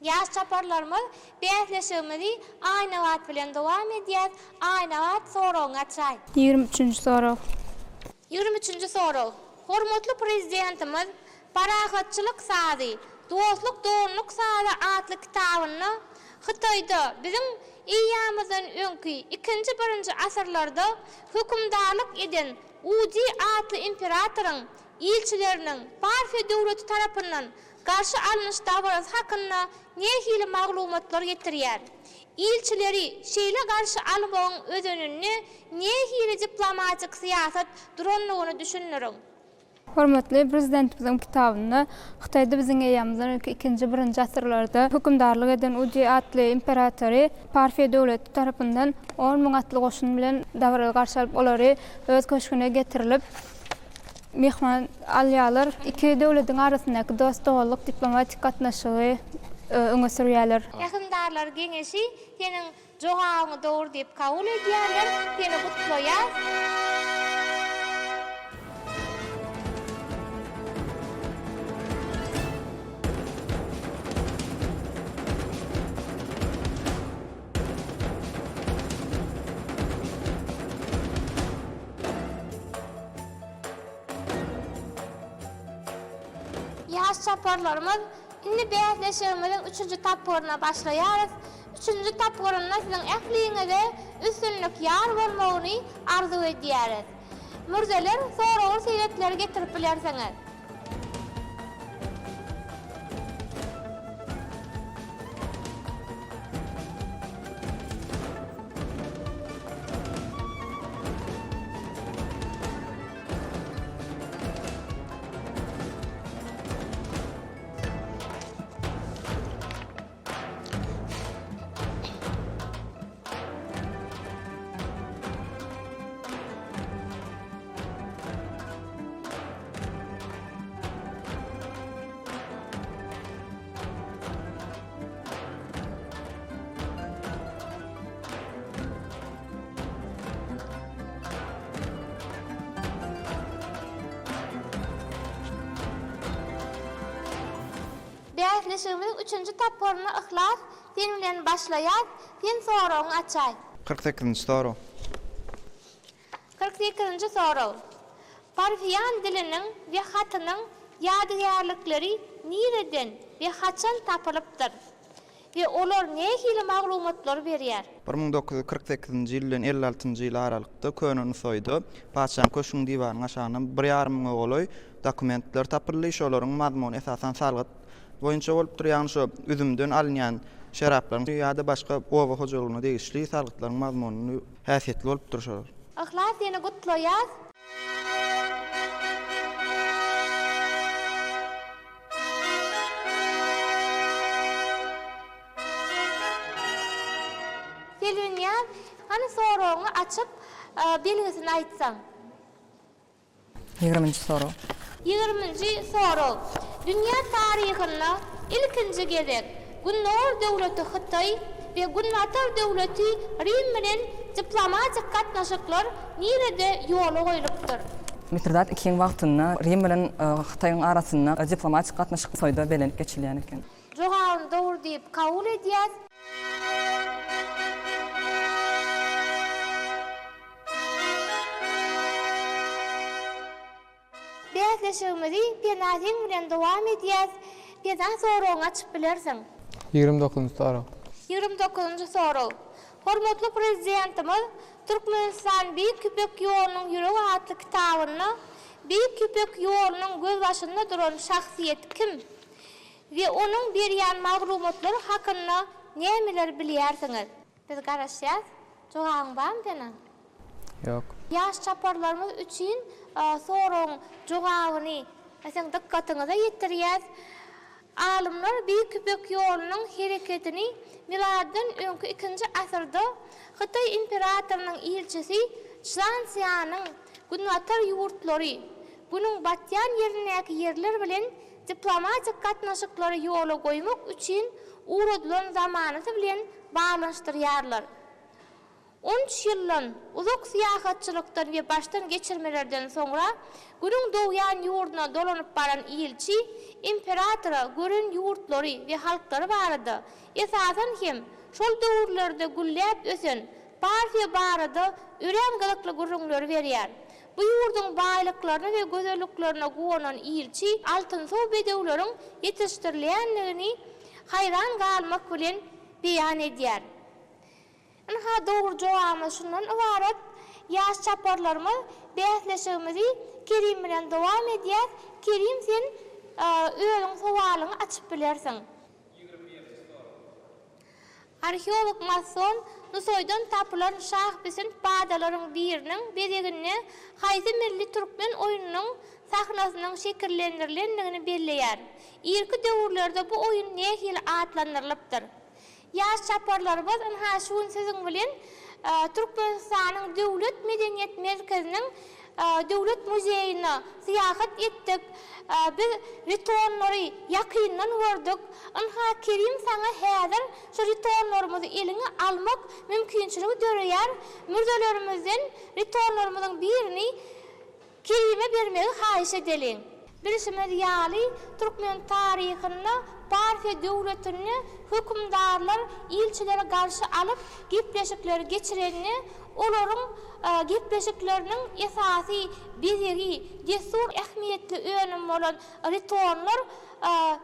Ýaş çaparlarymyz beýleşigimizi aýna wagt bilen dowam edýär. Aýna wagt soragyny açaý. 23-nji soraw. 23-nji soraw. Hormatly prezidentimiz parahatçylyk sady, dostluk doğruluk sady atly kitabyny Hytaýda biziň ýamyzdan öňki 2-1-nji asyrlarda hökümdarlyk eden Udi atly imperatoriň ilçileriniň Parfiýa döwleti tarapyndan garşy alınış davaras hakkında nähili maglumatlar getirýär. İlçileri şeýle garşy almagyň özünini nähili diplomatik siýasat duranlygyny düşünýär. Hormatly prezidentimizin kitabyny Hytaýda biziň ýamyzdan 2-1-nji asyrlarda hökümdarlyk eden Udi atly imperatory Parfiýa döwleti tarapyndan 10.000 atly goşun bilen davaral garşy alyp olary öz köşküne getirilip mehman alýarlar. Iki döwletiň arasyndaky dostluk diplomatik gatnaşygy öňe sürýärler. Ýakyndarlar Geňeşi seniň jogabyňy dogry diýip kabul edýärler. Seni gutlaýar. Ýaş çaparlarymyz indi beýleşigimiziň 3-nji tapyryna başlaýarys. 3-nji tapyryna siziň ähliňizde üstünlük ýar bolmagyny arzu edýäris. Mürzeler soragy seýretleri getirip bilersiňiz. Bäsleşigimiziň 3-nji taparyny ihlas sen bilen başlaýar. Sen soragyny açay. 48-nji soraw. 48-nji soraw. Parfiyan diliniň we hatynyň ýadygarlykları nireden we haçan tapylypdyr? Ve olar nähili maglumatlar berýär? 1948-nji ýyldan 56-njy ýyl aralykda Könüň soýdy. Paşam köşüň diwanyň aşagyna 1,5 ming ogloy dokumentler tapyldy. Şolaryň mazmuny esasan salgyt boýunça bolup durýan şu üzümden alınýan şeraplaryň ýa-da başga owa hojalygyna degişli salgytlaryň mazmuny häsiýetli bolup durýar. Ihlas ýene gutlaýar. Selünýär, hani soragyny açyp belgisini aýtsaň. 20-nji soraw. 20-nji soraw. Dünýä taryhynda ilkinji gezek Günnor döwleti Hytaý we Gunnatar döwleti Rim bilen diplomatik gatnaşyklar nirede ýola goýulypdyr? Mitredat ikiň wagtynda Rim bilen Hytaýyň arasynda diplomatik gatnaşyk soýda belenip geçilýän eken. Jogabyny dogry diýip kabul edýär. Bäsleşigimizi penahyň bilen dowam edýäs. Penan soragyny açyp bilersiň. 29-njy soraw. 29-njy soraw. Hormatly prezidentimiz Türkmenistan Büyük Köpek ýolunyň ýüregi adly kitabyny Büyük Köpek ýolunyň göz başynda duran şahsiýet kim? We onuň berýän maglumatlary hakynda nämeler bilýärsiňiz? Biz garaşýas. Jogabyň barmy penan? Ýok. Ýaş çaparlarymyz üçin soragyň jogabyny sen dikkatyňize ýetirýär. Alimler Büyük Köpek ýolunyň hereketini miladdan öňkü 2-nji asyrda Hytaý imperatorynyň ilçisi Şansiýanyň Gunnatar ýurtlary bunyň batýan ýerindäki ýerler bilen diplomatik gatnaşyklary ýola goýmak üçin uradylan zamanysy bilen baglanşdyrýarlar. 13 ýyldan uzak syýahatçylykdan we başdan geçirmelerden soňra günüň dowyan ýurduna dolanyp baran ilçi imperatora görün ýurtlary we halklary barady. Esasan hem şol döwürlerde güllep ösen partiýa barady ürem galakly gurrunlary berýär. Bu ýurdun baýlyklaryna we gözelliklerine gowanan ilçi altyn sow bedewleriň ýetişdirilýänligini hayran galmak bilen beýan edýär. Anha dogry jogamy şundan ibaret. Ýaş çaparlarymyz bäsleşigimizi Kerim bilen dowam edýär. Kerim sen özüň sowalyny açyp bilersiň. Arheolog mason Nusoydan tapylan şahbesint badalaryň biriniň bedegini haýsy milli türkmen oýunynyň sahnasynyň şekillendirilendigini belleýär. Irki döwürlerde bu oýun nähili atlandyrylypdyr. Ýaş çaparlarymyz anha şuň siziň bilen Türkmenistanyň döwlet medeniýet merkeziniň döwlet muzeýine syýahat etdik. Biz ritonlary ýakyndan gördük. Anha Kerim saňa häzir şu ritonlarymyzy eliňe almak mümkinçiligi döreýär. Mürdelerimizden ritonlarymyzyň birini Kerim'e bermegi haýyş edeliň. Bilişimiz ýaly Türkmen taryhynda partiýa döwletini hökümdarlar ilçilere garşy alyp gepleşikleri geçirenini olaryň gepleşikleriniň esasy bezegi jesur ähmiýetli önem bolan ritonlar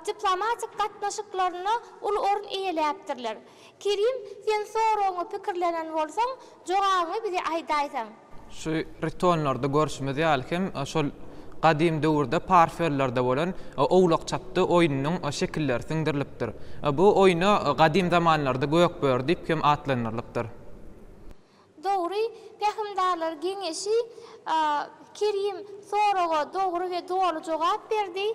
diplomatik gatnaşyklaryna ul orun eýeläpdirler. Kerim sen soragyňy pikirlenen bolsaň jogabyny bize aýdaýsaň. Şu ritonlarda görüşmez ýalykem şol qadim döwürde parfelerde bolan owlak çapdy oýunyň şekilleri siňdirilipdir. Bu oýuna qadim zamanlarda gökbör diýip hem atlanyrlypdyr. Dogry, Peygamberler geňeşi Kerim soraga dogry we dogry jogap berdi.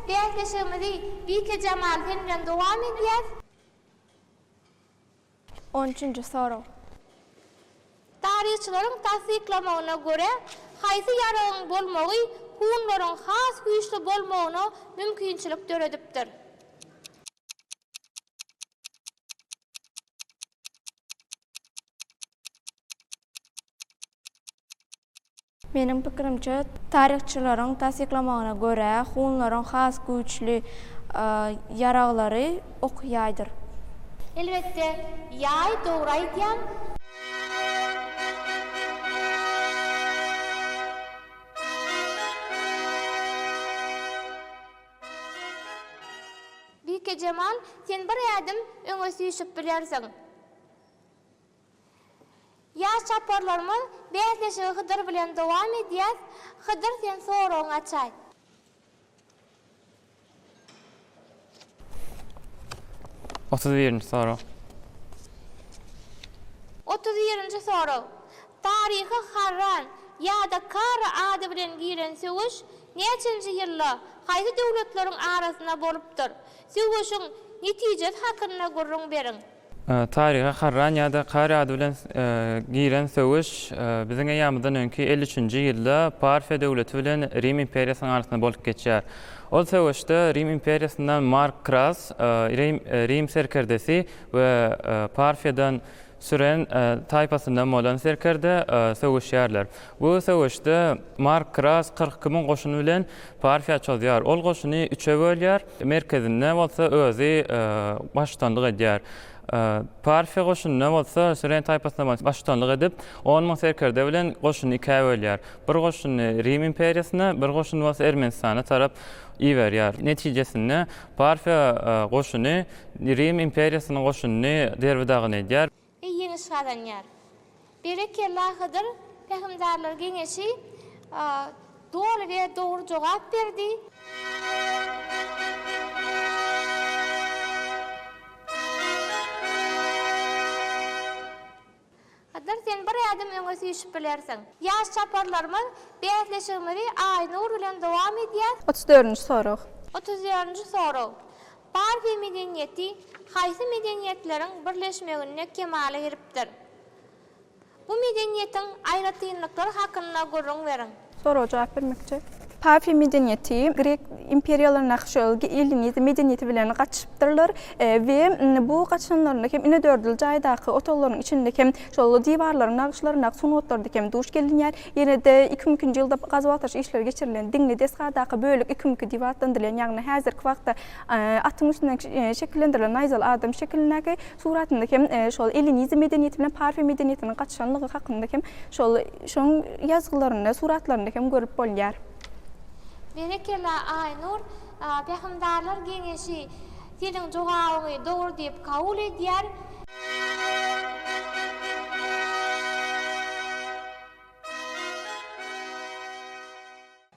Bäsleşigimizi Bike Jamal bilen dowam edýär. 13-nji soraw. Taryhçylaryň tasdiklamagyna görä, haýsy ýaragyň bolmagy hunlaryň has güýçli bolmagyna mümkinçilik döredipdir. Mening pikirimçe tarihçilerin tasdiklamağına göre hunların has güçlü yaraqları ok yaydır. Elbette yay doğru aytýan. Bike Cemal, sen bir adım öňe süýşip bilersiň. Ýaş çaparlarymyz bäzleşigi Hydyr bilen dowam edýär. Hydyr sen soragyň açaý. Soru. 31-nji soru. Taryhy Harran ýa-da Kara ady bilen giren söwüş näçinji ýylda haýsy döwletleriň arasynda bolupdyr? Söwüşiň netijet hakynda gurrun beriň. Tarihi Harran ya da Kara adı bilen giren söwüş biziň ýamydan öňki 53-nji ýylda Parfiya döwleti bilen Rim imperiýasynyň arasynda bolup geçýär. O söwüşde Rim imperiýasyndan Mark Kras, Rim serkerdesi we Parfiýadan süren taypasyndan bolan serkerde söwüşýärler. Bu söwüşde Mark Kras 42 000 goşuny bilen Parfiýa çözýär. Ol goşuny 3-e bölýär, merkezinde bolsa özi başçylyk edýär. Parfiýa goşunyna bolsa süren taypasyna başçylyk edip, 10 000 serkerde bilen goşuny 2-e bölýär. Bir goşuny Rim imperiýasyna, bir goşuny bolsa Ermenistana tarap iýerýär. Netijesinde Parfiýa goşuny Rim imperiýasynyň goşunyny derbidagyny edýär. Yeni şadanýar. Berekella Hydyr Peygamberler geňeşi doğru ve doğru jogap berdi. Hydyr sen bir adım öňe süýşip bilersiň. Ýaş çaparlarymyz bäzleşigleri Aynur bilen dowam edýär. 34-nji soru. 34-nji soru. Parfiýa medeniýeti haýsy medeniýetleriň birleşmegine kemale giripdir? Bu medeniýetiň aýratynlyklary hakynda gurrun beriň. Soruğa jogap bermekçi. Parfiýa medeniýeti Grek imperiýalaryna şöyle eliniz medeniýeti bilen gaçypdyrlar we bu gaçanlaryna hem ine dördül jaýdaky otallaryň içinde hem şol diwarlaryň naqşlaryna sunwatlarda hem duş gelinýär. Ýene-de 2000-nji ýylda gazawatyş işleri geçirilen diňli desgadaky bölük 2000 diwardan dilen ýagny häzirki wagtda atyň üstünden şekillendirilen naýzal adam şekillenäki suratynda hem şol eliniz medeniýeti bilen Parfiýa medeniýetiniň gaçanlygy hakynda hem şol şoň ýazgylaryny suratlaryny hem görüp bolýar. Berekella Aynur, Peygamberler geňeşi seniň jogabyňy dogry diýip kabul edýär.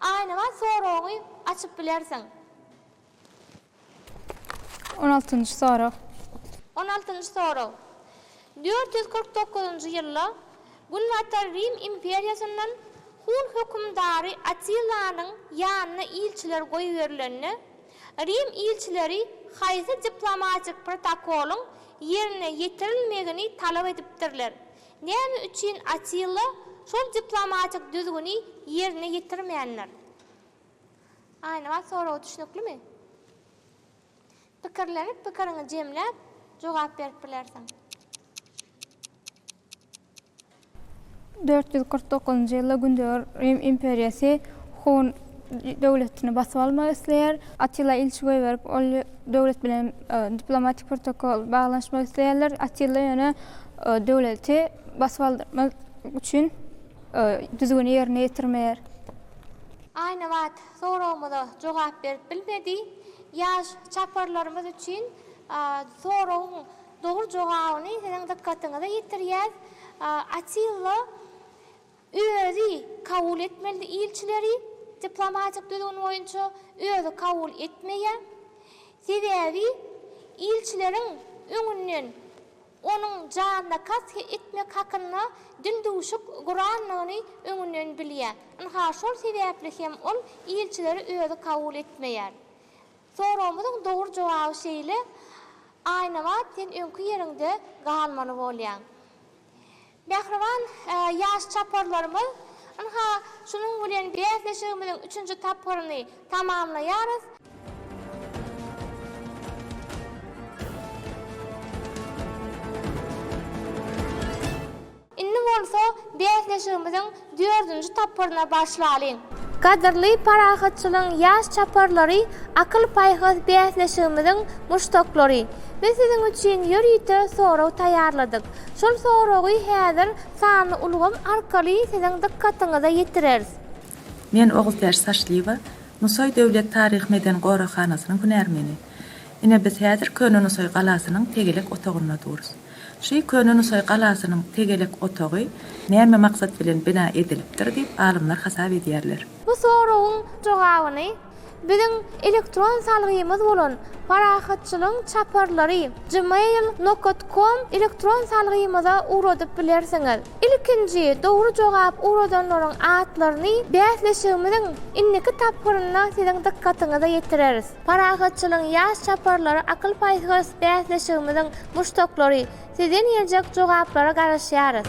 Aynama soragyny açyp bilersiň. 16-njy soru. 16-njy soru. 449-njy ýylda Gulnatar Rim imperiýasyndan Hun hükümdary Atillanyň ýanyna ilçiler goýuberlenini, Rim ilçileri haýsy diplomatik protokoluň ýerine ýetirilmegini talap edipdirler. Näme üçin Attilla şol diplomatik düzgüni ýerine ýetirmeýänler? Aýna soragy düşnüklimi? Pikirlenip pikiriňi jemläp jogap berip bilersiň. 449-njy ýylda gündür Rim imperiýasy Hun döwletini basyp almak isleýär. Attila ilçi goýberip, ol döwlet bilen diplomatik protokol baglanşmak isleýärler. Attila ýöne döwleti basyp aldyrmak üçin düzgün ýerine ýetirmeýär. Aýna wagt soragymyza jogap berip bilmedi. Ýaş çaparlarymyz üçin soragyň dogry jogabyny seniň dikkatiňize ýetirýär. Attila özi kabul etmeli ilçileri diplomatik düzgün boýunça özi kabul etmeýär. Sebebi ilçilerin öňünden onun janyna kasy etmek hakynda dinduşuk Guranlygyny öňünden bilýär. Ana şol sebäpli hem ol ilçileri özi kabul etmeýär. Soragymyzyň dogry jogaby şeýle aýna wagt sen öňkü ýerinde galmany bolýan. Behrawan ýaş çaparlarymyz şunuň bilen bäzleşigimiziň 3-nji tapyryny tamamlaýarys. Inni bolsa bäsleşigimiziň 4-nji tapyryna başlaýyn. Gadyrly parahatçylyň ýaş çaparlary akyl paýhaz bäsleşigimiziň muştoklary. Biz siziň üçin ýörüýte soraw taýýarladyk. Şol sorawy häzir sany ulgam arkaly siziň dikkatyňize ýetireriz. Men Oğuz Saçlywa, Nusoy Döwlet Taryh Meden Gorakanasynyň hünärmeni. Ine biz häzir Köne Nusoy galasynyň tegelek otagyna duruz. Şu Köne Nusoy galasynyň tegelek otagy näme maksat bilen bina edilipdir diýip alymlar hasap edýärler. Bu sorawyň jogabyny biziň elektron salgymyz bolan parahatçylyň çaparlary gmail.com elektron salgymyza uradyp bilersiňiz. İlkinji dogry jogap uradanlaryň atlaryny bäsleşigimiziň inniki tapyryna siziň dikkatyňize ýetireriz. Parahatçylyň ýaş çaparlary akyl paýhaz bäsleşigimiziň muştoklary sizden ýeljek jogaplara garaşýarys.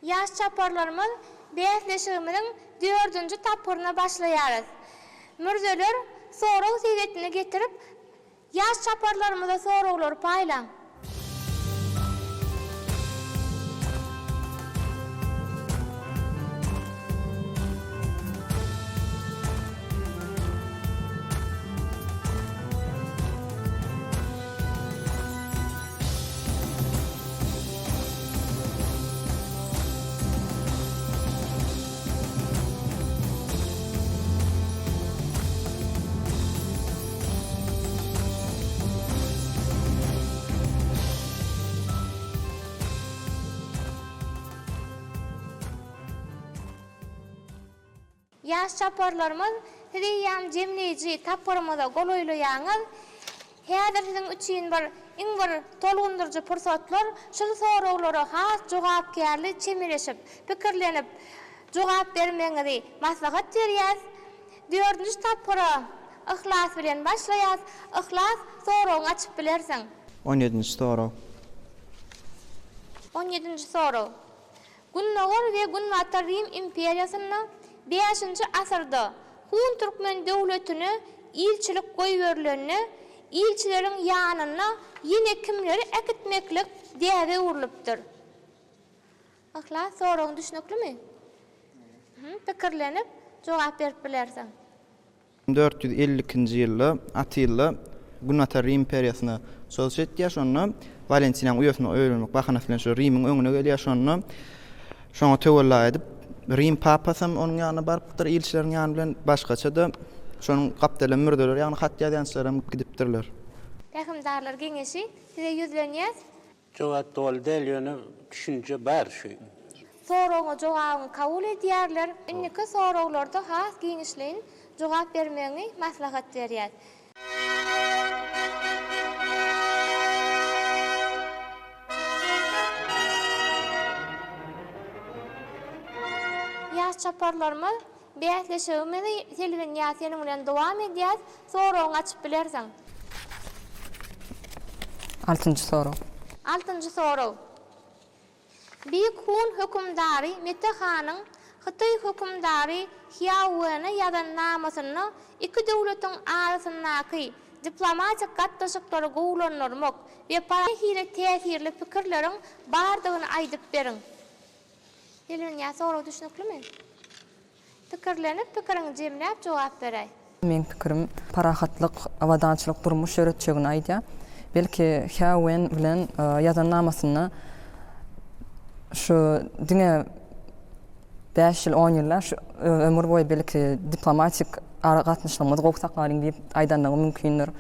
Ýaş çaparlarymyz bäsleşigimiziň 4-nji tapyryna başlaýarys. Mürzeler soraw sebetini getirip ýaş çaparlarymyza sorawlar paýlan. Ýaş çaparlarymyz siziň jemleýiji tapyrymyza golaýlaýaňyz. Häzir siziň üçin iň bir tolgundurjy pursatlar, şol sorawlara has jogapkärlik çemireşip, pikirlenip jogap bermeňizi maslahat berýäs. 4-nji tapyra ihlas bilen başlaýas. Ihlas sorawyny açyp bilersiň. 17-nji soraw. 17-nji soraw. Gunnawar we Gunwata Rim imperiýasynyň 5-nji asyrda Hun Türkmen döwletine ilçilik goýberlerini ilçileriň ýanyna ýene kimleri ekitmeklik däwe urulypdyr. Ahla sorawyň düşnüklimi? Pikirlenip jogap berip bilersiň. 452-nji ýylda Atilla Gunwata Rim imperiýasyna söz etdi. Şonu Valentinaň uýasyna öýrenmek bahana bilen şu Rimiň öňüne gelýär. Şoňa tewella edip Rim papasym onuň ýanyna barypdyr, ilçileriň ýany bilen başgaça da şonuň gapdaly mürdeler, ýagny hat ýazançylarym gidipdirler. Tähimdarlar geňeşi size ýüzlenýäs. Jogap dol delýäni düşünje bar şu. Sorawyňa jogabyny kabul edýärler. Inniki sorawlarda has giňişleýin jogap bermeňi maslahat berýär. Ýaş çaparlarymyz bäsleşigimizi telefon ýasynyň bilen dowam edýär. Sorawyny açyp bilersiň. 6-njy soraw. 6-njy soraw. Büyük Hun hökümdary Metehanyň Hyty hökümdary Xiaowen'i ýadan namasyny iki döwletiň arasyndaky diplomatik gatnaşyklary gowlanmak we parahyre täsirli pikirleriň bardygyny aýdyp beriň. Telefon ýa soraw düşnüklimi? Pikirlenip pikiriň jemläp jogap beräý. Men pikirim parahatlyk, awadançylyk durmuş öretçegini aýdýar. Belki Xiaowen bilen ýadan namasyny şu diňe 5 ýyl 10 ýyllar şu ömür boýy belki diplomatik gatnaşyklygymyzy gowsaklaryň diýip aýdanlygy mümkindir.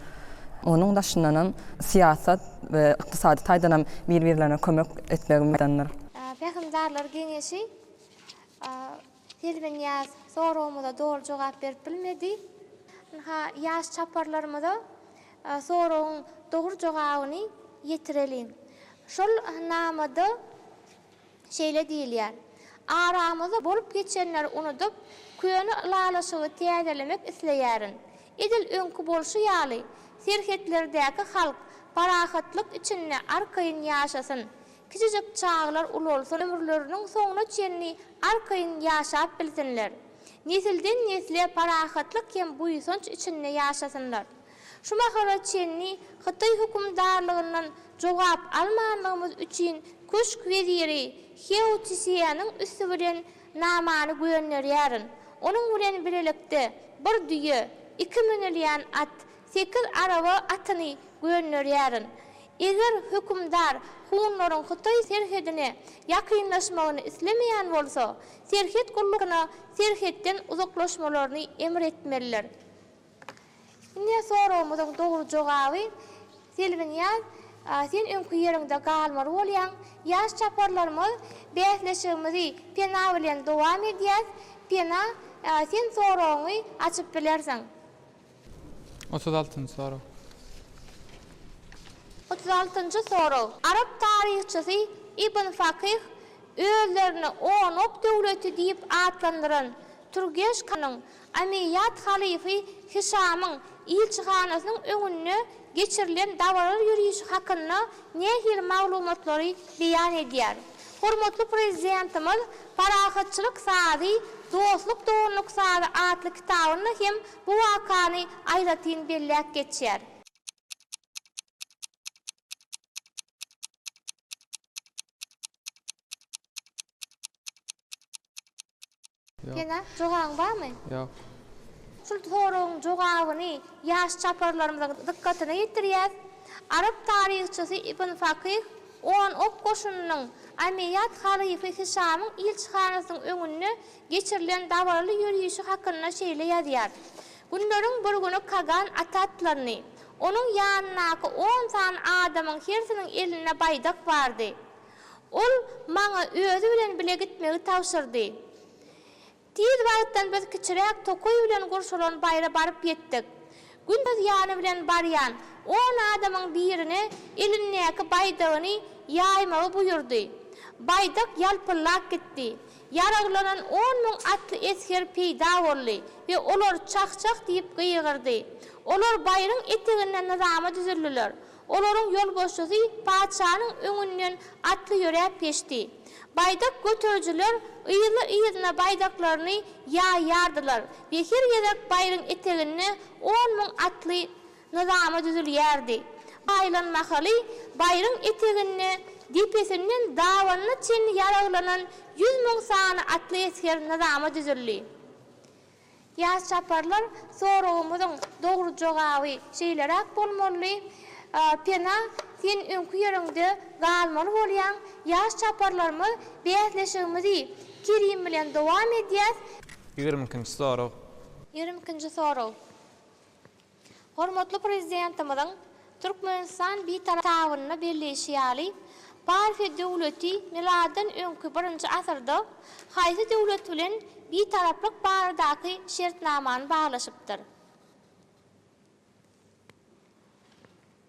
Onuň daşyndan siýasat we ykdysady taýdanam bir-birlerine kömek etmegi mümkindir. Tähimdarlar geňeşi telefon ýaz sorawymyza dogry jogap berip bilmedi. Ýaş çaparlarymyza sorawyň dogry jogabyny ýetirelin. Şol namada şeýle diýilýär. Aramyzda bolup geçenler unutup köýeni lalaşygy täzelemek isleýärin. Edil öňkü bolşy ýaly serhetlerdäki halk parahatlyk içinde arkaýyn ýaşasyn. Kiçijek çağlar ulalsyn, ömürleriniň soňuna çenni arkaýyn ýaşap bilsinler. Nesilden nesile parahatlyk hem buýsanç içinde ýaşasynlar. Şuma haraçenni Xitay hukumdarlığından jogap almanlığımız üçün köşk veziri Heo Tsisiyanın üstü bilen namany göýenlerýäryn. Onun bilen birlikde bir düýe, 2 minilýan at, 8 araba atyny göýenlerýäryn. Eger hükümdar hunlaryň Xitay serhedine ýakynlaşmagyny islemeýän bolsa, serhed gullygyna serhetden uzaklaşmalaryny emretmeliler. Ine soragymyzyň dogry jogaby Selvinýaz, sen öňkü ýerinde galmar bolýan, ýaş çaparlarymyz bäsleşigimizi pena bilen dowam edýär. Pena sen soragyny açyp bilersiň. 36-njy sorag. 36-njy sorag. Arab taryhçysy Ibn Fakih özlerini Onop döwleti diýip atlandyran Turgeş kanyň Amiyat halifi Hisamyň ilçihanasynyň öňünde geçirilen dawalar ýürüýüşi hakynda nähir maglumatlary beýan edýär. Hormatly prezidentimiz Parahatçylyk sady, dostluk doğruluk sady adly kitabyny hem bu wakany aýratyn belläp geçýär. Pena, jogaň barmy? Ýok. Şol soragyň jogabyny ýaş çaparlarymyzyň dikkatyna ýetirýär. Arab taryhçysy Ibn Fakih on ok goşunynyň Amiyat halifi Hisamyň ilçihanasynyň öňünde geçirilen dawaly ýürüýüşi hakynda şeýle ýazýar. Günleriň bir güni Kagan atatlaryny, onuň ýanynaky 10 san adamyň hersiniň eline baýdak bardy. Ol maňa özü bilen bile gitmegi tawşyrdy. Tiz wagtdan biz kiçirek tokoy bilen gurşulan bayra barıp ýetdik. Gündüz ýany bilen barýan 10 adamyň birine elindäki baýdagyny ýaýmagy buyurdy. Baydak ýalpylap gitdi. Yaraglanan 10.000 atly esker peýda boldy we olar çaq-çaq diýip gyýgyrdy. Olar bayryň eteginden nizama düzüldüler. Olaryň ýolbaşçysy paçanyň öňünden atly ýörep geçdi. Baydak götürjüler ýyly-ýylyna baydaklaryny ýaýardylar. We her ýerek bayryň etegine 10.000 atly nizama düzülýärdi. Baylanmahaly bayryň etegine dipesinden dawanyny çen ýaraglanan 100.000 sany atly esker nizama düzüldi. Ýaş çaparlar soragymyzyň dogry jogaby şeýlerek bolmaly. Pena sen öňkü ýerinde galmaly bolýan ýaş çaparlarymyz bäsleşigimizi kirim bilen dowam edýär. 22-nji sorag. 22-nji sorag. Hormatly prezidentimizin Türkmenistan bitarawyny belleşýäli Parfiýa döwleti miladan öňkü 1-nji asyrda haýsy döwlet bilen bitaraplyk baradaky şertnamany baglaşypdyr.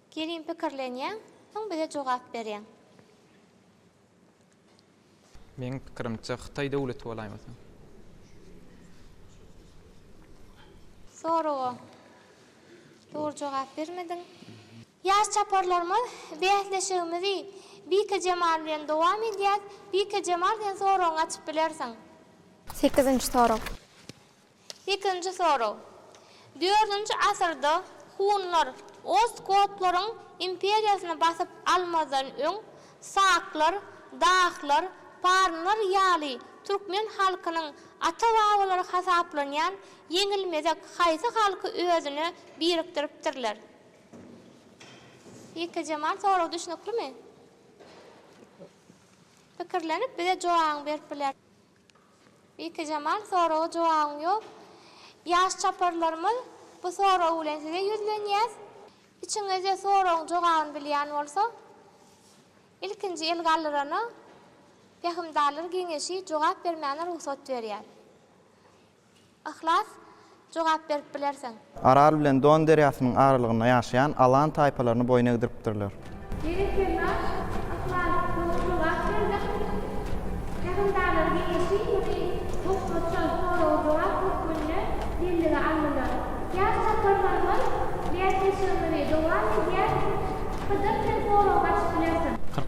Kerim pikirlenýär, soň bize jogap berýän. Meň pikirimçe Xitay döwleti bolaýmasyn. Soragy. Dogry jogap bermediň. Ýaş çaparlarymyz bäsleşigimizi Bike Cemal bilen dowam edýär. Bike Cemal bilen soragy açyp bilersiň. 8-nji sorag. 2-nji sorag. 4-nji asyrda hunlar Ostkotlaryň imperiýasyny basyp almazdan öň saklar, dağlar, parlar ýaly Türkmen halkynyň ata-babalary hasaplanýan ýeňilmezek haýsy halky özüni birikdiripdirler. Bike Cemal soragy düşünükmi? Pikirlenip bize jogap berip biler. Bike Cemal soragy jogaby ýok. Ýaş çaparlarymyz bu soragy bilen size ýüzlenýär. İçiňizde soragyň jogabyny bilýän bolsa, ilkinji el gallyrana Peygamberler giňeşi jogap bermäne ruhsat berýär. Ahlas jogap berip bilersiň. Aral bilen Don derýasynyň aralygyna ýaşaýan alan taýpalaryny boýna gidipdirler.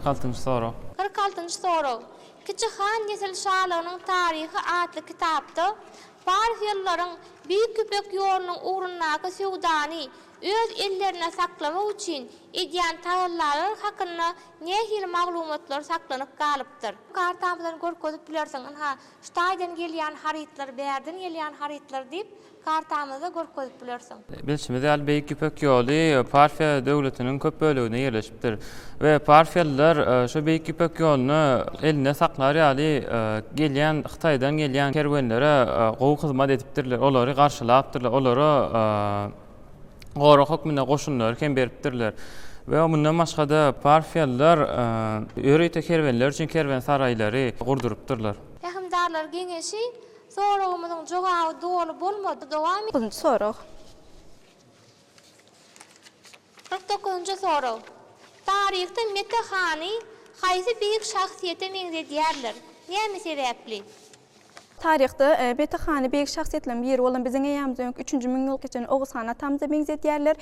Kırk sorag. 46-njy sorag. Kiçi Han Nesil şahlarynyň taryhy adly kitapda Parfiýallaryň Büýük Köpek ýolunyň ugrundaky sewdany öz ellerine saklamak üçin edýän taýyllaryň hakynda nähili maglumatlar saklanyp galypdyr. Kartamyzdan görkezip bilersiň, ha, ştaýdan gelýän haritlar, bärden gelýän haritlar diýip kartamyzda görkezip bilersiň. Bilşimiz ýaly Beýik Ipek ýoly Parfiýa döwletiniň köp bölügine ýerleşipdir we parfiýalylar şo Beýik Ipek ýoluny eline saklar ýaly gelýän Hytaýdan gelýän kerwenlere gowy hyzmat edipdirler, olary garşylapdyrlar, olary gora hukmuna goşunlar hem beripdirler. Ve bundan başga da parfiýalylar öýrete kerwenler üçin kerwen saraýlary gurdurupdyrlar. Hähimdarlar geňeşi soragymyzyň jogaby dolu bolmady, dowam etdi. Sorag. 49-njy sorag. Taryhda Metahany haýsy beýik şahsiýete meňzedýärler? Näme sebäpli? Taryhda Metahany beýik şahsiýetlerden biri bolan biziň ýamyzyň 3-nji müňyl geçen Oguzhan atamyza meňzedýärler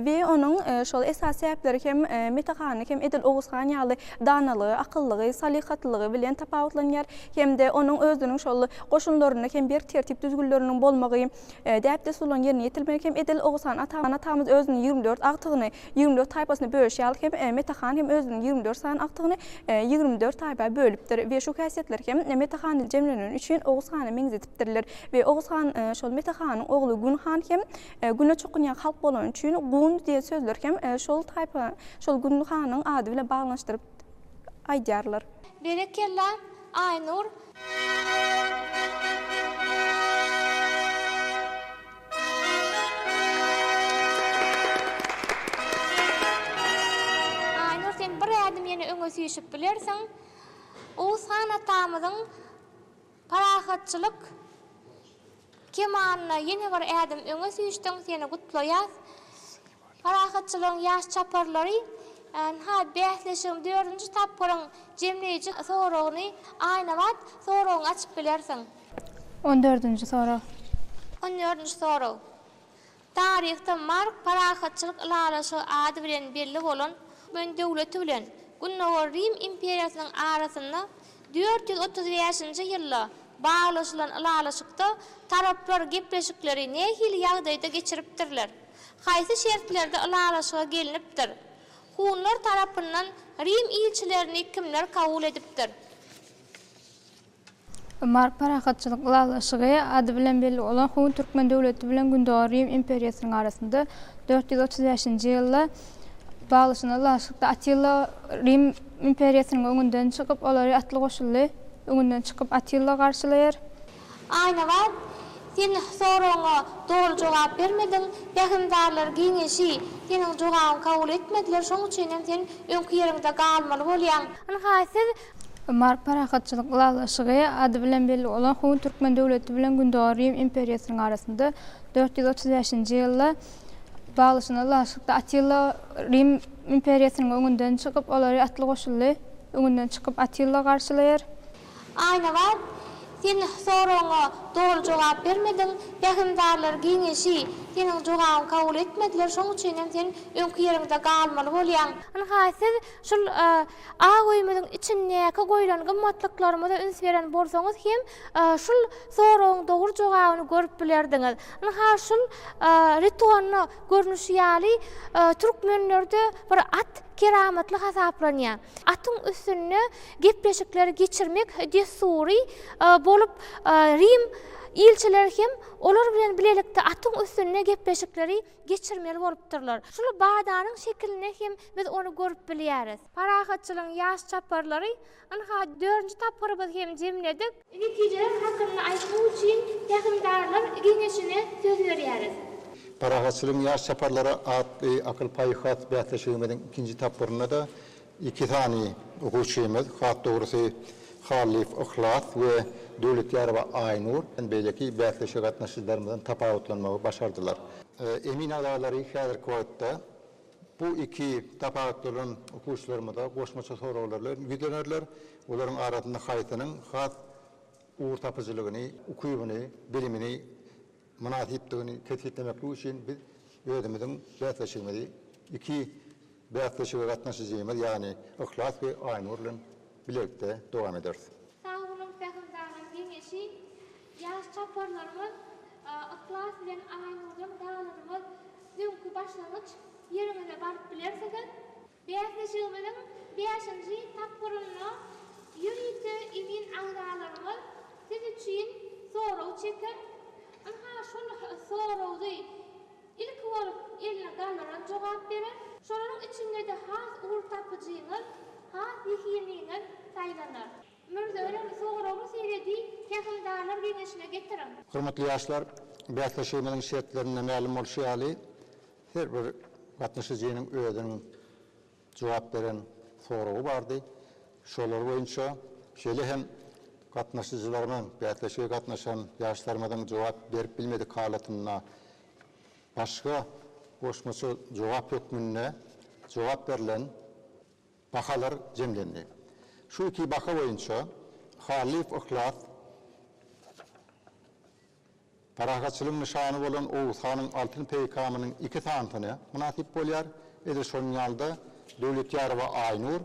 we onuň şol esas sebäpleri hem Metahany hem Edil Oguzhan ýaly danalygy, akyllygy, salihatlygy bilen tapawutlanýar. Hem de onuň özüniň şol goşunlaryna hem bir tertip düzgünleriniň bolmagy, däpde sulan ýerine ýetilmegi hem Edil Oguzhan atamyz özüniň 24 agtygyny 24 taýpasyna bölüşýär hem Metahany hem özüniň 24 san agtygyny 24 taýpa bölüpdir we şu häsiýetler hem Metahany jemlenýän üçin Oguzhany meňzetipdirler we Oguzhan şol Metahanyň ogly Günhan hem güne çokynýan halk bolan üçin Gun diýen sözler hem şol taýpa şol Günhanyň ady bilen baglanşdyryp aýdýarlar. Berekella Aynur. Aynur, sen bir adım ýene öňe süýşip bilersiň. Oguzhan atamyzyň parahatçılık kemanına yeni bir adım öňe süýşdiň, seni gutlaýar. Parahatçylygyň ýaş çaparlary ha bähleşiň 4-nji tapyryň jemleýiji soragyny aýna wagt soragyny açyp bilersiň. 14-nji sorag. 14-nji sorag. Taryhda mark parahatçylyk ilalaşy ady bilen belli bolan men döwleti bilen Günnogar Rim imperiýasynyň arasynda 435-nji ýylda bağlaşılan ilalaşykda taraplar gepleşikleri nähili ýagdaýda geçiripdirler. Haýsy şertlerde ilalaşyga gelinipdir? Hunlar tarapyndan Rim ilçilerini kimler kabul edipdir? Mark parahatçylyk ilalaşygy ady bilen belli bolan Hun Türkmen döwleti bilen Günnogar Rim imperiýasynyň arasynda 435-nji ýylda bağlaşylan ilalaşykda Attila Rim imperiýasynyň öňünden çykyp olary atly goşuldy. Öňünden çykyp Attila garşylaýar. Aýna wagt sen soragyňa dogry jogap bermediň. Hähimdarlar geňeşi seniň jogabyny kabul etmediler. Şoň üçin sen öňkü ýerinde galmaly bolýan. Haýsy Mark parahatçylyk ilalaşygy ady bilen belli bolan Hun Türkmen döwleti bilen Günnogar Rim imperiýasynyň arasynda 435-nji ýylda bağlaşylan ilalaşykda Attila Rim imperiýasynyň öňünden çykyp olary atly goşuldy. Öňünden çykyp Attila garşylaýar. Aýna wagt sen soragyňa dogry jogap bermediň. Hähimdarlar geňeşi seniň jogabyny kabul etmediler. Şoň üçin sen öňkü ýerinde galmaly bolýan. Haýsy şol aýymyň içindäki goýulan gymmatlyklaryma üns beren bolsaňyz hem şol soragyň dogry jogabyny görüp bilerdiňiz. Ha şol ritualny görnüşi ýaly türkmenlerde bir at keramatly hasaplanýar. Atyň üstüne gepleşikleri geçirmek desuri bolup Rim ilçiler hem olar bilen bilelikde atyň üstüne gepleşikleri geçirmeli bolupdyrlar. Şol badanyň şekline hem biz onu görüp bilýäris. Parahatçylygyň ýaş çaparlary anha 4-nji tapyryby hem jemledik. Netijeler hakynda aýtmak üçin hähimdarlar geňeşine söz berýäris. Parahatçylygyň ýaş çaparlary atly akyl paýhat bähleşigimiň 2-nji tapyryna da 2 tany okuwçymyz, hat dogrusy Halif Ihlas we Döwlet ýaraba Aynur beýleki bähleşe gatnaşyjlarymyzdan tapawutlanmagy başardylar. Emin adalary häzirki wagtda bu 2 tapawutlaryň okuwçylarymyza goşmaça soraglar ýüzlenirler. Olaryň arasynda haýsynyň has uğur tapıcılıgyny, ukuyubyny, bilimini, münasipdigini kesitlemek üçin biz özümiziň bähleşigimizi 2 bähleşige gatnaşyjymyz, ýani Ihlas we Aynur bilen birlikde dowam ederiz. Sağolun hähimdarlar geňeşi ýaş çaparlarymyz Ihlas bilen Aynurdan dağlarymyz dünkü başlangıç yerine barıp bilerseniz, bäsleşigimizin 5-nji tapyryna ýürüýte emin agdalarymyz siz üçin soraw çeker. Aha şol sorawdy ilk bolup eline galaran jogap berer. Şolaryň içinde de has uğur tapyjyňyz, has ýeşiliňiz saýlanar. Mürdören sorawy seýredi, kähimdarlar geňeşine getirin. Hürmetli yaşlar, bäsleşigimiziň şertlerine ma'lum bolşýaly her bir gatnaşyjynyň özüniň jogap beren sorawy bardy. Şolar boýunça şeýle hem gatnaşyjylarymyň, bäsleşige gatnaşan ýaşlarymyň jogap berip bilmedik halatyna başga goşmaçy jogap hökmünde jogap berilen bahalar jemlendi. Şu iki baha boýunça Halif Ihlas Parahatçılık nişanı bolan Oğuz Han'ın altın peygamının 2 tanıtını münasip bolýar. Ede şol ýalda Döwlet ýaryba Aynur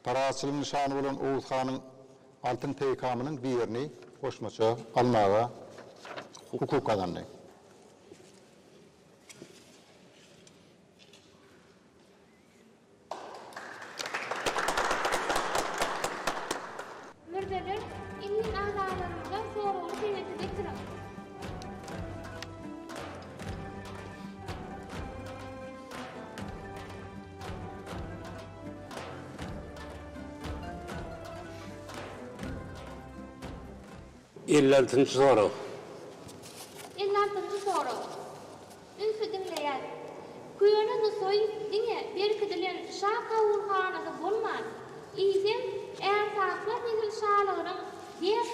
Parahatçılık nişanı bolan Oğuz Han'ın altın peygamının birini goşmaça almaga hukuk kazandy. Mürdeler emin agdalarymyzdan sorawy seýredi getirin. Ellertinci soraw. Ellertinci soraw. Ünsü dinleýär. Kuyana nusoy diňe berkidilen şah kawulhanasy bolman. İzin ersaklar nesil şahlaryň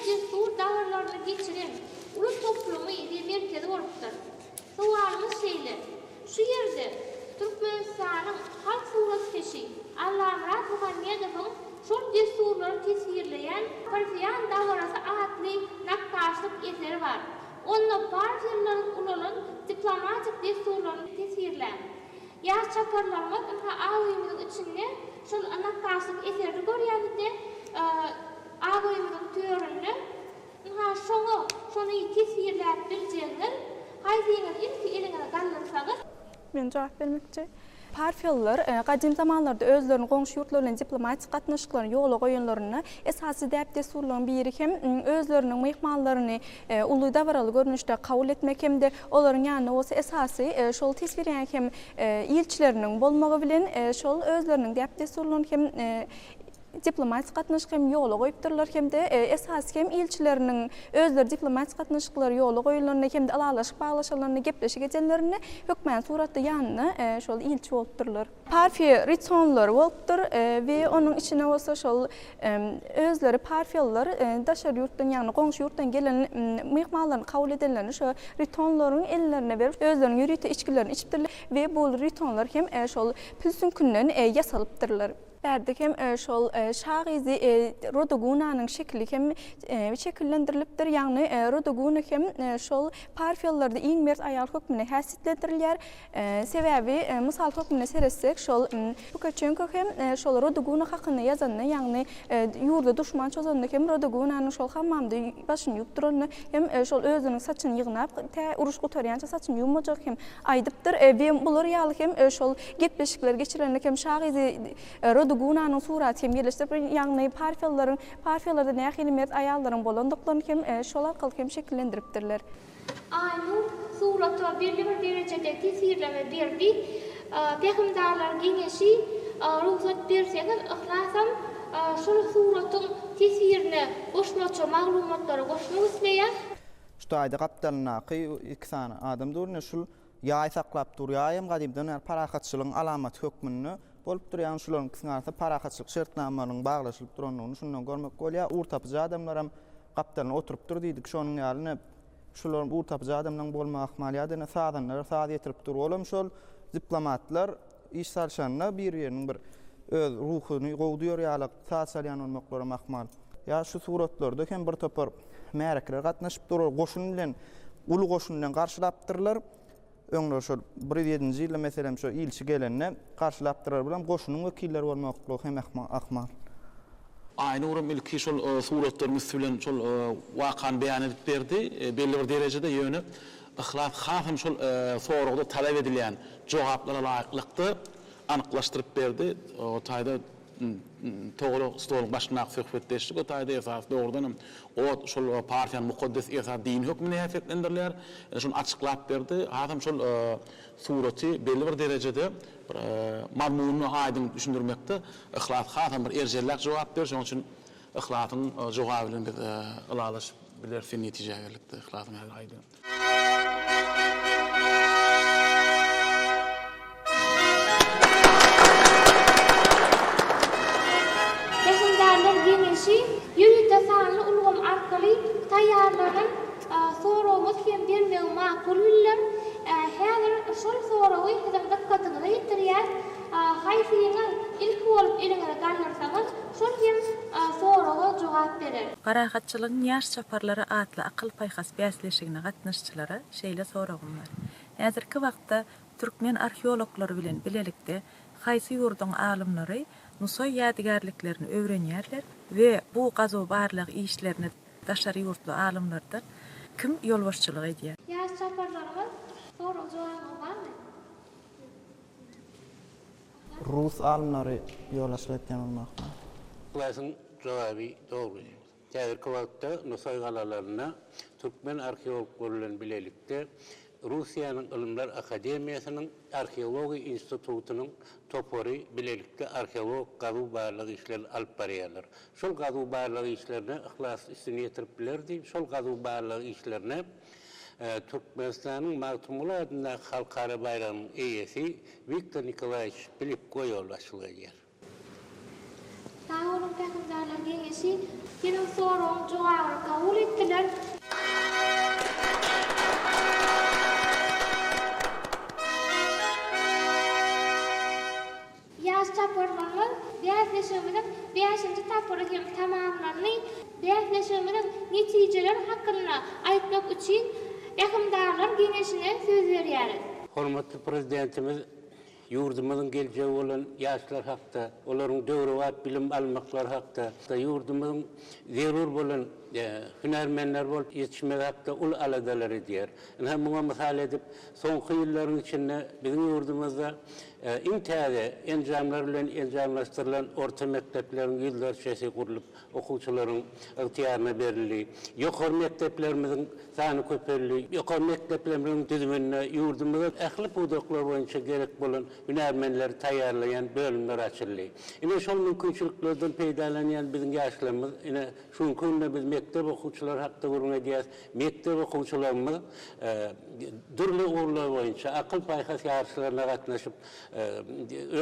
destur dawarlaryny geçiren ulus toplumy ýa merkezi bolupdyr. Sualymyz şeýle. Şu ýerde Türkmenistanyň halk suraskeşi Allahyň Muhammedowyň şol desturlary tesirleýän partiýan dawarasy atly nakkaşlyk eseri bar. Onda partiýalaryň ulanan diplomatik desturlaryny tesirlän. Ýaş çaparlarymyz aýymyň içinde şol nakkaşlyk eseri görýärdi. Aýymyň türünde şonu tesirläp biljeňiz. Haýdyňyz ilki eliňe gallansaňyz. Men jogap bermekçi. Partiýalar gadim zamanlarda özleriniň goňşy ýurtlar bilen diplomatik gatnaşyklaryny ýola goýanlaryny esasy däp desturlaryň biri hem özleriniň mehmanlaryny uly dawaraly görnüşde kabul etmek hem de olaryň ýanyna bolsa esasy şol tesbirýän hem ilçileriniň bolmagy bilen şol özleriniň däp desturlaryny hem diplomatik gatnaşyk hem ýola goýupdyrlar hem de esas hem ilçileriniň özleri diplomatik gatnaşyklary ýola goýulanlaryny hem de alalaşyk baglaşyklaryny gepleşik edenlerini hökmän suratda ýanyna şol ilçi bolupdyrlar. Partiýa ritonlary bolupdyr we onuň içine bolsa şol özleri partiýalar daşary ýurtdan ýagny goňşy ýurtdan gelen mehmanlaryny kabul edenlerini şo ritonlaryň ellerine berip özleriň ýürüýte içkilerini içipdirler we bu ritonlar hem şol pülsün künden ýasalypdyrlar. Berdik hem şol şagizi Rodogunanyň şekli hem şekillendirilipdir. Ýagny Rodoguna hem şol partiýalarda iň mert aýal hökmüne häsiýetlendirilýär. Sebäbi mysal hökmüne seretsek şol Lukashenko hem şol Rodoguna hakyny ýazanny, ýagny ýurda duşman çözandy hem Rodogunanyň şol hammamda başyny ýupdyrany hem şol özüniň saçyny ýygnap uruş gutarýança saçyny ýumajak hem aýdypdyr. We bular ýaly hem şol gepleşikler geçirenler hem şagizi Gunanyň suraty hem ýerleşdirip ýagny partiýalarda nähili mert aýallaryň bolandyklaryny hem şol arkaly hem şekillendiripdirler. Aynur suraty belli bir derejede tesirleme berdi. Peygamberler geňeşi ruhsat berseňiz ihlasam şol suratyň tesirine goşmaça maglumatlary goşmak isleýär. Şu aýda gapdalnaky 2 sany adam durny şol ýaý saklap durýar, gadymdan parahatçylygyň alamat hökmüni bolup durýan şolaryň kysgaça parahatçylyk şertnamalaryň baglaşylyp duranyny şundan görmek bolýar. Urtapy adamlar hem gapdalyna oturup dur diýdik. Şonuň ýalyny şolaryň urtapy adamlaryň bolmagy ihmaliyetine sadanlar saat ýetirip durup şol diplomatlar iş sarşanna bir ýeriniň bir öz ruhuny gowdýar ýaly saat salýan olmaklary mahmal. Ya şu suratlarda hem bir topar märekler gatnaşyp durur, goşun bilen ulu goşun bilen garşylapdyrlar. Öňler şol 1-7-nji ýylda meselem şo ilçi gelenne garşylapdyrar bilen goşunyň wekilleri bolmakly hem ahmal. Aynurym ilki şol suratlarymyz bilen şol wakan beýan edip berdi. Belli bir derejede ýöne ihlat hasam şol sorugda talep edilen jogaplara laýyklykdy anyklaşdyryp berdi. O taýda toğru stolun başına söhbetleşdik. O taýda esas doğrudan o şol partiýanyň mukaddes esas din hökmüne häsiýetlendirler. Şonu açyklap berdi. Hasam şol suraty belli bir derejede mazmunyny aýdym düşündirmekde. Ihlat hasam bir erjellik jogap ber. Şonuň üçin ihlatyň jogabyny biz alalaşyp bilersin netije berlikdi. Ihlatyň her aýdy. Ýüzde sanly ulgam arkaly taýýarlanan soragymyz hem bermegi makul bilýär. Häzir şol soragy hem dikkatyňyzy ýetirýär. Haýsyňyz ilk bolup eliňe gallyrsaňyz, şol hem soraga jogap berer. Garagatçylygyň ýaş çaparlary atly akyl paýhas bäsleşigine gatnaşçylara şeýle soragym bar. Häzirki wagtda türkmen arheologlary bilen bilelikde haýsy ýurdun alymlary Nusoy ýadygarliklerini öwrenýärler we bu gazo barlyk işlerini daşary ýurtly alymlardan kim ýolbaşçylyk edýär? Ýaş çaparlarymyz sorag jogaby barmy? Rus alymlary ýolbaşçylyk etýän bolmakda. Klasın jogaby dogry. Häzirki wagtda Nusoy galalaryna türkmen arheologlar bilen bilelikde Rusiýanyň Ilimler Akademiýasynyň Arheologiýa institutunyň topary bilelikde arheolog gazu barlyk işlerini alyp barýarlar. Şol gazu barlyk işlerini ihlas üstüne ýetirip bilerdi. Şol gazu barlyk işlerini Türkmenistanyň Magtumula adına halkara bayramynyň eýesi Viktor Nikolaýewiç Pilipko ýolbaşçylyk edýär. Sağ olun peýgamberler geňeşi, senin soragyň jogabyny kabul etdiler. Çaparlarymyz bäsleşigimiň 5-nji tapary hem tamamlandy. Bäsleşigimiň netijeleri hakynda aýtmak üçin Ähimdarlar geňeşine söz berýäris. Hormatly prezidentimiz ýurdumyzyň geljegi bolan ýaşlar hakda, olaryň döwri wagt bilim almaklar hakda, ýurdumyzyň zerur bolan hünärmenler bolup ýetişmek hakda ul aladalar edýär. Hem muňa mysal edip, soňky ýyllaryň içinde biziň ýurdumyzda intihade enjamlar bilen enjamlaşdyrylan orta mektepleriň ýyllarçasy gurulyp, okuwçylaryň ygtyýaryna berildi. Ýokary mekteplerimiziň sany köperildi. Ýokary mekteplerimiziň düzümine ýurdumyzda ähli pudoklar boýunça gerek bolan hünärmenler taýýarlaýan bölümler açyldy. Ine şol mümkinçiliklerden peýdalanýan biziň ýaşlarymyz, ine şuň günde biz mektep okuwçylar hakda gurulma diýär. Mektep okuwçylarymyz durly uğurlar boýunça akyl paýhas ýarşylaryna gatnaşyp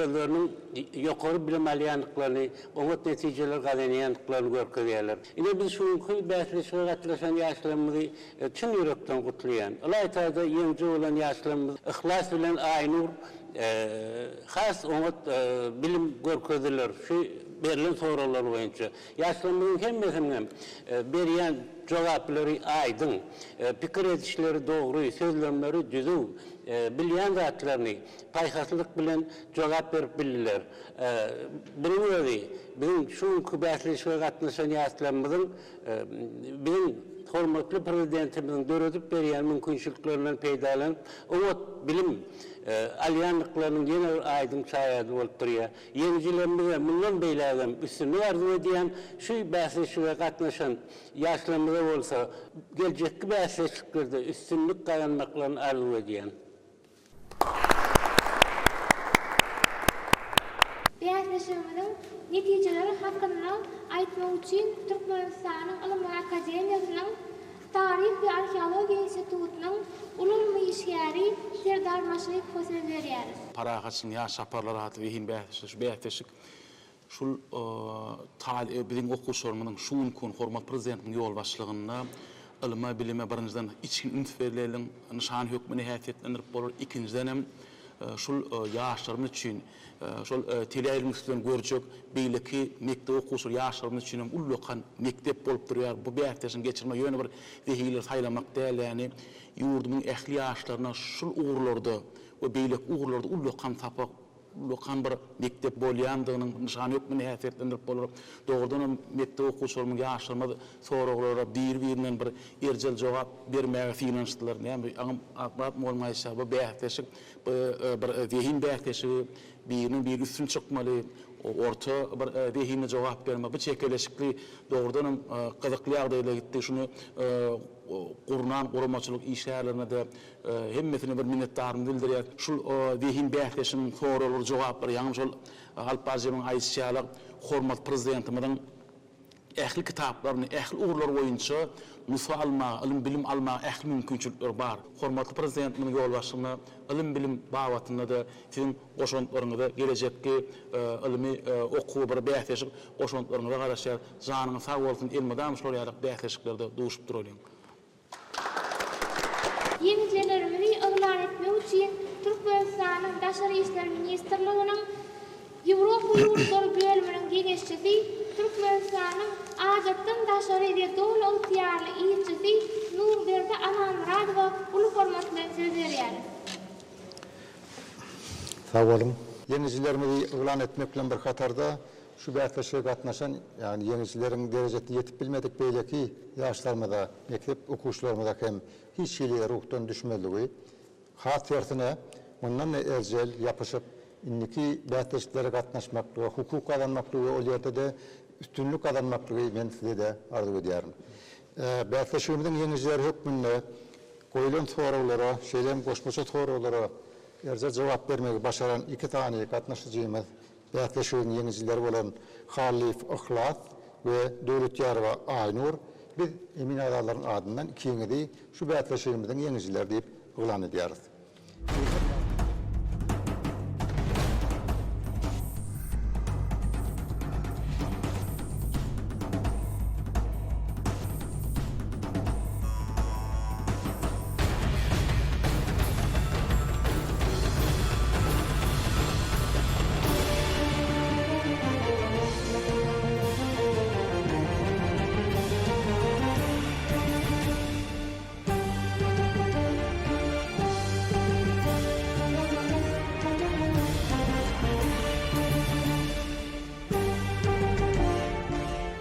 özlerinin ýokary bilim alýanlyklaryny, oňat netijeler gazanýanlyklaryny görkezýärler. Ine biz şuňky bäsleşige gatnaşan ýaşlarymyzy çyn ýürekden gutlaýan. Alaýtaýda ýeňji bolan ýaşlarymyz ihlas bilen aýnur has oňat bilim görkezdiler. Şu berilen soralar boýunça ýaşlarymyzyň hemmesiniň berýän jogaplary aýdyn, pikir edişleri dogry, sözlemleri düzüň, bilýän zatlaryny paýhaslyk bilen jogap berip bildiler. Birinji biziň şu kübäsleşige gatnaşan ýaşlarymyzyň biziň hormatly prezidentimiziň döredip berýän mümkinçiliklerinden peýdalanıp, oňat bilim alýanlyklarynyň ýene aýdym çaýady bolup durýar. Ýeňjilerimize mundan beýlägem üstünde arzu edýän şu bäsleşige gatnaşan ýaşlarymyza bolsa, geljekki bäsleşiklerde üstünlük gaýanmaklaryny arzu edýän. Bäsleşigimiň netijeleri hakynda aýtmak üçin Türkmenistanyň Ilimler Akademiýasynyň Taryh we Arheologiýa institutunyň ulamy işgäri Serdar Maşaýew söz berýär. Paragaçyň ýaş çaparlary aty we bäsleşik şul biziň okuwçylarymyň şuň gün hormat prezidentimiň ýolbaşçylygyna ilme bilime birinjiden içkin ünferleriniň nişan hökmüne häsiýetlendirip bolar. Ikinciden hem şul ýaşlarymyz üçin şol teleýärmişden görjek beýleki mektep okuwçy ýaşlarymyz üçin ullukan mektep bolup durýar. Bu bähtäşin geçirme ýöne bir zehiler saýlamak däl, ýani ýurdumyň ähli ýaşlaryna şul uğurlarda we beýlek uğurlarda ullukan tapak lokan bir mektep bolýandygynyň nişany ýokmyny häsiýetlendirip bolar. Dogrudan mektep okuwçylaryň ýaşlarma soraglara bir-birinden bir erjel jogap bermäge finansçylar, näme akbat bolmaýsa bu bähtäşik bir zehin bähtäşigi birinin bir üstün çykmaly, orta bir zehine jogap berme, bu çekeleşikli dogrudan gyzykly ýagdaýla gitdi. Şunu gurunan guramaçylyk işlerine de hemmesine bir minnetdarlygyny bildirýär. Şu zehin bähtäşiň soraglara jogaplary ýa-ni şol Alpazymyň aýtýaly hormat prezidentimizin ähli kitaplaryny, ähli uğurlar boýunça nusa alma, ilim bilim alma ähli mümkinçilikler bar. Hormatly prezidentimiň ýol başlygyna, ilim bilim bawatyna da sizin goşantlaryňyza gelecekki ilmi okuw bir bähtäşik goşantlaryňyza garaşýar. Janyňyz sag bolsun, elmedam şol ýaly bähtäşiklerde duşup duralım. Yenilerimizi ıglan etmek için Türkmenistan'ın Daşary işler ministrliginiň Ýewropa ýurtları bölüminiň geňeşçisi, Türkmenistan'ın Azatdan Daşary dowla ýaly ýetçisi Nurberdi Amanmuradowa ulu hormatly söz berýär. Sağ olun. Yeniçilerimizi ıglan etmek bilen bir hatarda şu bähtäşige gatnaşan, yani yeniçileriň derejesi yetip bilmedik beýleki ýaşlarymyza, mektep okuwçylarymyza hem hiç şeýle ruhdan düşmeligi, hatyrtyna ondan erjel ýapyşyp inniki bähtäşiklere gatnaşmaklygy, hukuk kazanmaklygy, ol ýerde de üstünlük kazanmaklygy men size de arzu edýärim. Bähtäşigimiziň yeniçileri hökmünde goýulan soraglara, şeýlem goşmaça soraglara erjel jogap bermegi başaran iki tane gatnaşyjymyz bähtäşigiň yeniçileri bolan Halif Ihlas we Döwletýarowa Aynur, biz emin adalaryň adyndan ikiňidi şu bähtäşigimiziň yeniçileri diýip uglan edýäris.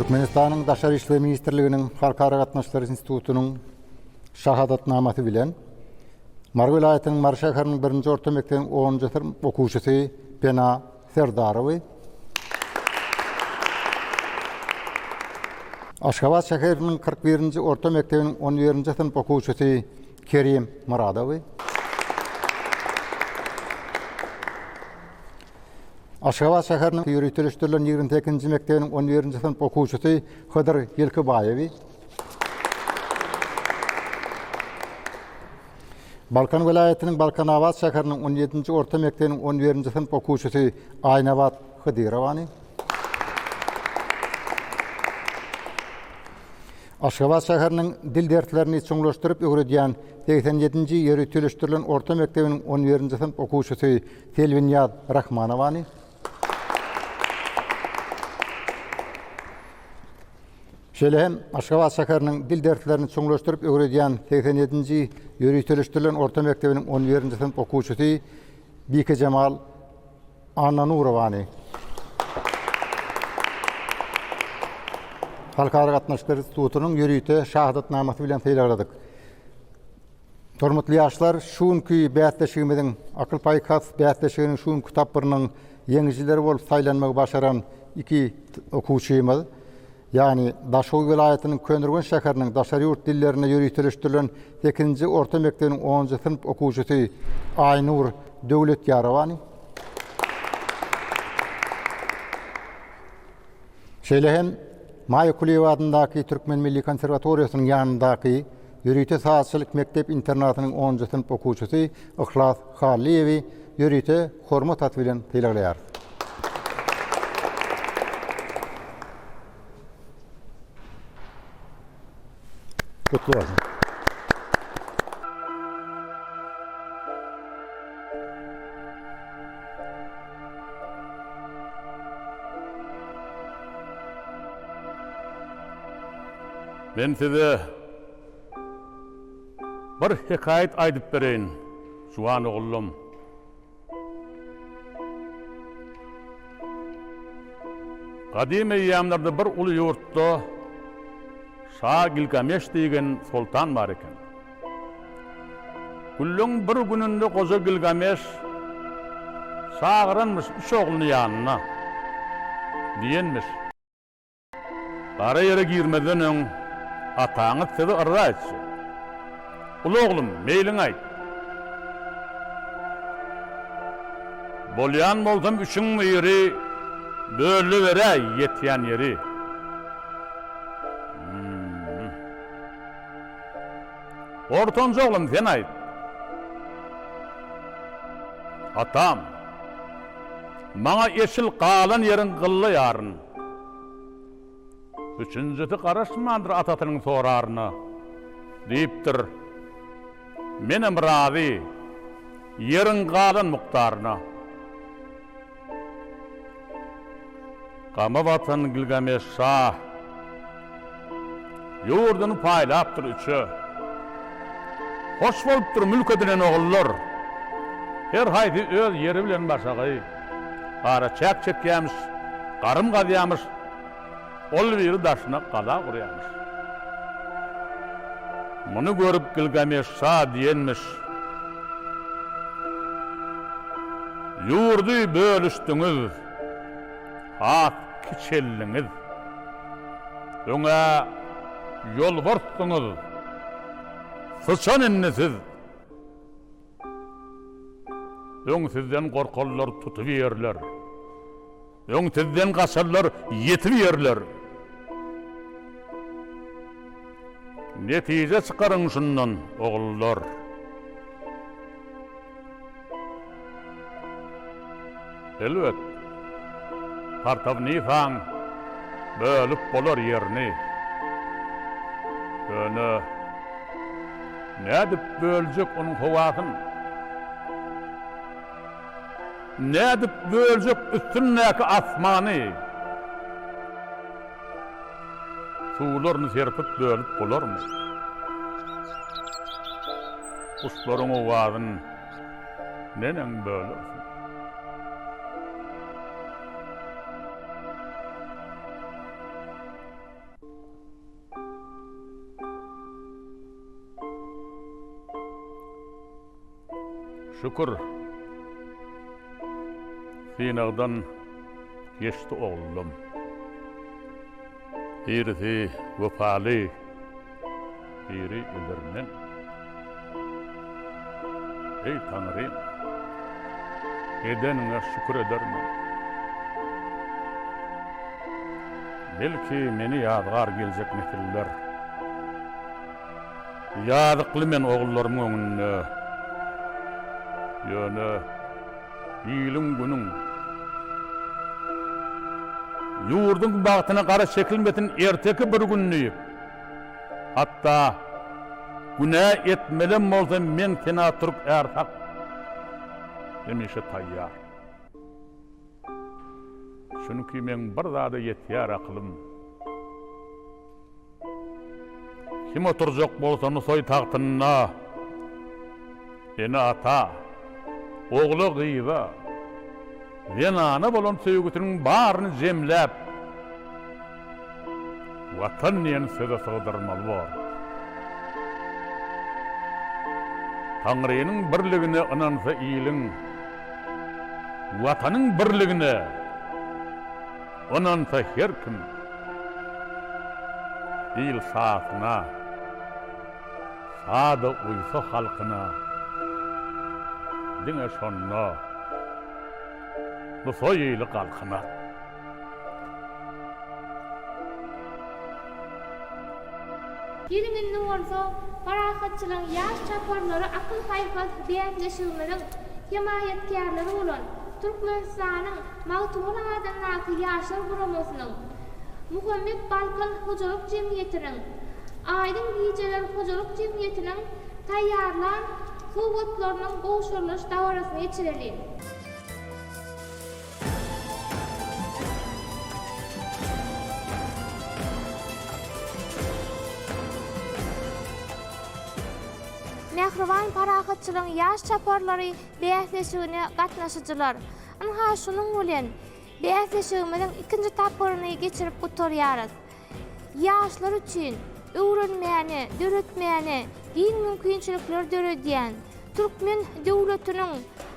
Türkmenistanyň Daşary işleri ministrliginiň Halkara gatnaşyklary institutunyň şahadatnamaty bilen Mar vilayatynyň Mar şäheriniň 1-nji orta mektebiň 10-njy synıp okuwçysy Pena Serdarowy, Aşgabat şäheriniň 41-nji orta mektebiň 11-nji synıp okuwçysy Kerim Muradowy, Aşgabat şäheriniň ýürütülüşdirilen 28-nji mektebiň 11-nji synıp okuwçysy Hydyr Ýelkebaýewy, Balkan vilayatynyň Balkanawat şäheriniň 17-nji orta mektebiň 11-nji synıp okuwçysy Aynawat Hydyrawany, Aşgabat şäheriniň dil derslerini çoňlaşdyryp öwredýän 87-nji ýürütülüşdirilen orta mektebiň 11-nji synıp okuwçysy Selwinyaz Rahmanowany, şeýle Aşgabat şäheriniň dil derslerini çoňlaşdyryp öwredýän 87-nji ýürütülüşdirilen orta mektebiň 11-nji synıp okuwçysy Bike Cemal Ananurowany. Halkara gatnaşyklary institutunyň ýürüýte şahadatnamaty bilen teýlagladyk. Hormatly ýaşlar, şuňky bähtäşigimiziň akıl paýkas bähtäşiginiň şuňky tapyrynyň ýeňijileri bolup saýlanmagy başaran iki okuwçymyz, yani Daşow vilayatynyň Könürgen şäheriniň Daşary ýurt dillerine ýürütülüşdirilen 2-nji orta mektebiň 10-njy synıp okuwçysy Aynur Döwletýarowany, şeýle hem Maýkuliýew adyndaky Türkmen Milli Konserwatoriýasynyň ýanyndaky ýürüýte saatçylyk mektep internatynyň 10-njy synıp okuwçysy Ihlas Haliýewi ýürüýte hormat aty bilen teýlaglaýar. Kutlu olsun. Ben size bir hikayet aydyp bereyin, Şuwan oğlum. Qadim eýýamlarda bir uly ýurtda Şah Gilgameş diýen sultan bar eken. Kullun bir gününde goza Gilgameş çağıranmış üç oğlunu ýanyna. Diýenmiş. Gara ýere girmeden öň ataňy sizi yrra etsi. Ulu oğlum, meýliň aýt. Bolýan boldum üçüň ýeri bölü vere yetýän ýeri. Ortonca oğlum sen aýt. Atam, maňa eşil galan ýerin gylly ýaryn. Üçüncüti garaşmandyr atatynyň soraryna. Diýipdir. Menem razy ýerin galan mukdaryna. Gama batan Gilgameş Şah ýurduny paýlapdyr üçe. Hoş bolupdyr mülk edilen oğullar. Her haýdy öz ýeri bilen başagy. Gara çäk çekýämiş, garym gadýamış. Ol biri daşyna gala gurýarmış. Muny görüp Gilgameş Şah diýenmiş. Ýurdy bölüşdiňiz. Hat kiçelliňiz. Öňe ýol bardyňyz. Sıçan ennesiz. Öň sizden gorkallar tutup ýerler. Öň sizden gaçarlar ýetip ýerler. Netije çykaryň şundan oğullar. Elbet. Partavny faň bölüp bolar ýerini. Öňe nädip böljek onuň howasyn? Nädip böljek üstündäki asmany? Suwlaryny serpip bölüp bolarmy? Kuşlaryň howasyn nenen bölersin? Şükür. Sinagdan geçti oğlum. Birisi vefaly, biri öldürmen. Ey Tanrım, edenine şükür ederim. Belki meni ýadgar geljek nesiller. Ýadykly men oğullarymyň öňünde. Ýöne ýylyň günüň ýurduň bagtyna gara çekilmetin erteki bir günni. Hatta günä etmelen bolsa men sena turup ertak demişe taýýar. Şunki men bir zada ýetýär aklym. Kim oturjak bolsa soy tagtyna eni ata oğlu gyýba, venana bolan söýgütiniň baryny jemläp, watan ýen söze sığdyrmaly bar. Taňrynyň birligine inansa iýliň, watanyň birligine inansa her kim. İl saatına, sada uysa halkyna, diňe şonna, bu soýyly kalkyna. Ýeriňin bolsa, parahatçylyň ýaş çaparlary akyl paýpaz beýleşiginiň himayetkarlary bolan Türkmenistanyň Magtul adamlary ýaşlar guramasynyň Muhammed Balkan Hojalyk Jemgyýetiniň Aýdyn Gijeler Hojalyk Jemgyýetiniň taýýarlan howatlarynyň goşurlaş dawrasyny geçireli. Mehriban parahatçylyň ýaş çaparlary beýleşigine gatnaşyjylar. Anha şunuň bilen Bäsleşigimizin ikinji tapyryny geçirip gutarýarys. Ýaşlar üçin öwrenmäni, döretmäni, giň mümkinçilikler döredýän Türkmen döwletiniň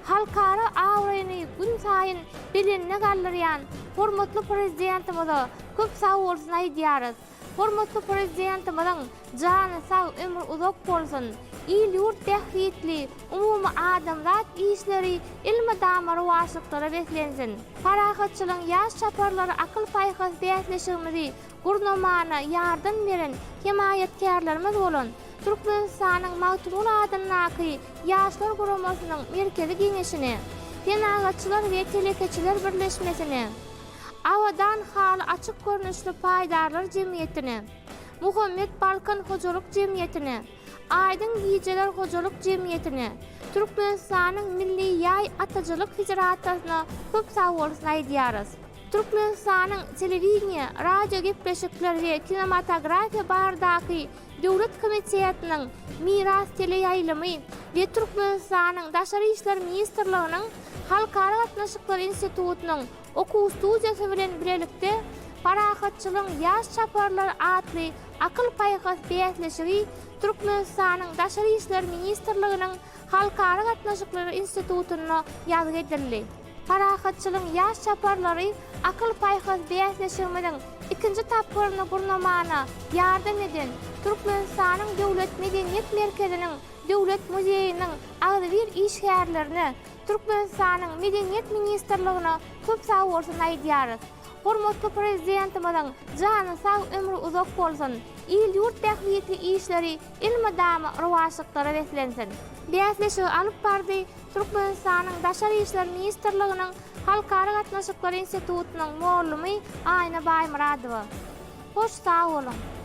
halkara awraýyny gün saýyn bilinne gallyrýan hormatly prezidentimize köp sag bolsun aýdýarys. Hormatly prezidentimiziň jany sag, ömür uzak bolsun. İl yurt tehritli, umumy adamzat işleri ilmi damary waşlyklara beslensin. Parahatçylyň ýaş çaparlary akyl paýhas bäsleşigimizi gurnamana ýardym beren himayetkarlarymyz bolan. Türkmenistanyň magtul adamnaky ýaşlar guramasynyň merkezi giňeşini, Penagatçylar we telekeçiler birleşmesini, Awadan haly açyk görnüşli paýdarlar jemgyýetini, Muhammed Balkan hojalyk jemgyýetini, Aydın Gijeler hojalyk jemgyýetini, Türkmenistanyň milli ýaý atajylyk hijratyna köp sag bolsun aýdýarys. Türkmenistanyň telewizniýa, radio gepleşikler we kinematografiýa bardaky Döwlet Komitetiniň miras teleýaýlymy we Türkmenistanyň Daşary işler ministrliginiň Halkara gatnaşyklar institutynyň okuw studiýasy bilen birlikde Parahatçylyň ýaş çaparlary adly akyl paýhas bäsleşigi Türkmenistanyň Daşary işler ministrliginiň Halkara gatnaşyklar institutyna ýazgy edildi. Parahatçylyň ýaş çaparlary akyl paýhas bäsleşigimiň ikinji tapyryny gurnamana ýardam eden Türkmenistanyň Döwlet Medeniýet Merkeziniň Döwlet Muzeýiniň agzybir işgärlerini Türkmenistanyň Medeniýet Ministrligine köp sag bolsun aýdýarys. Hormatly prezidentimiziň jany sag, ömrü uzak bolsun. İl yurt tehritli işleri ilmi damy rowaşlyklara beslensin. Bäsleşigi alyp bardy Türkmenistanyň Daşary işler ministrliginiň Halkara gatnaşyklar institutynyň muallimy Aýna Baýmuradowa. Hoş sag bolun.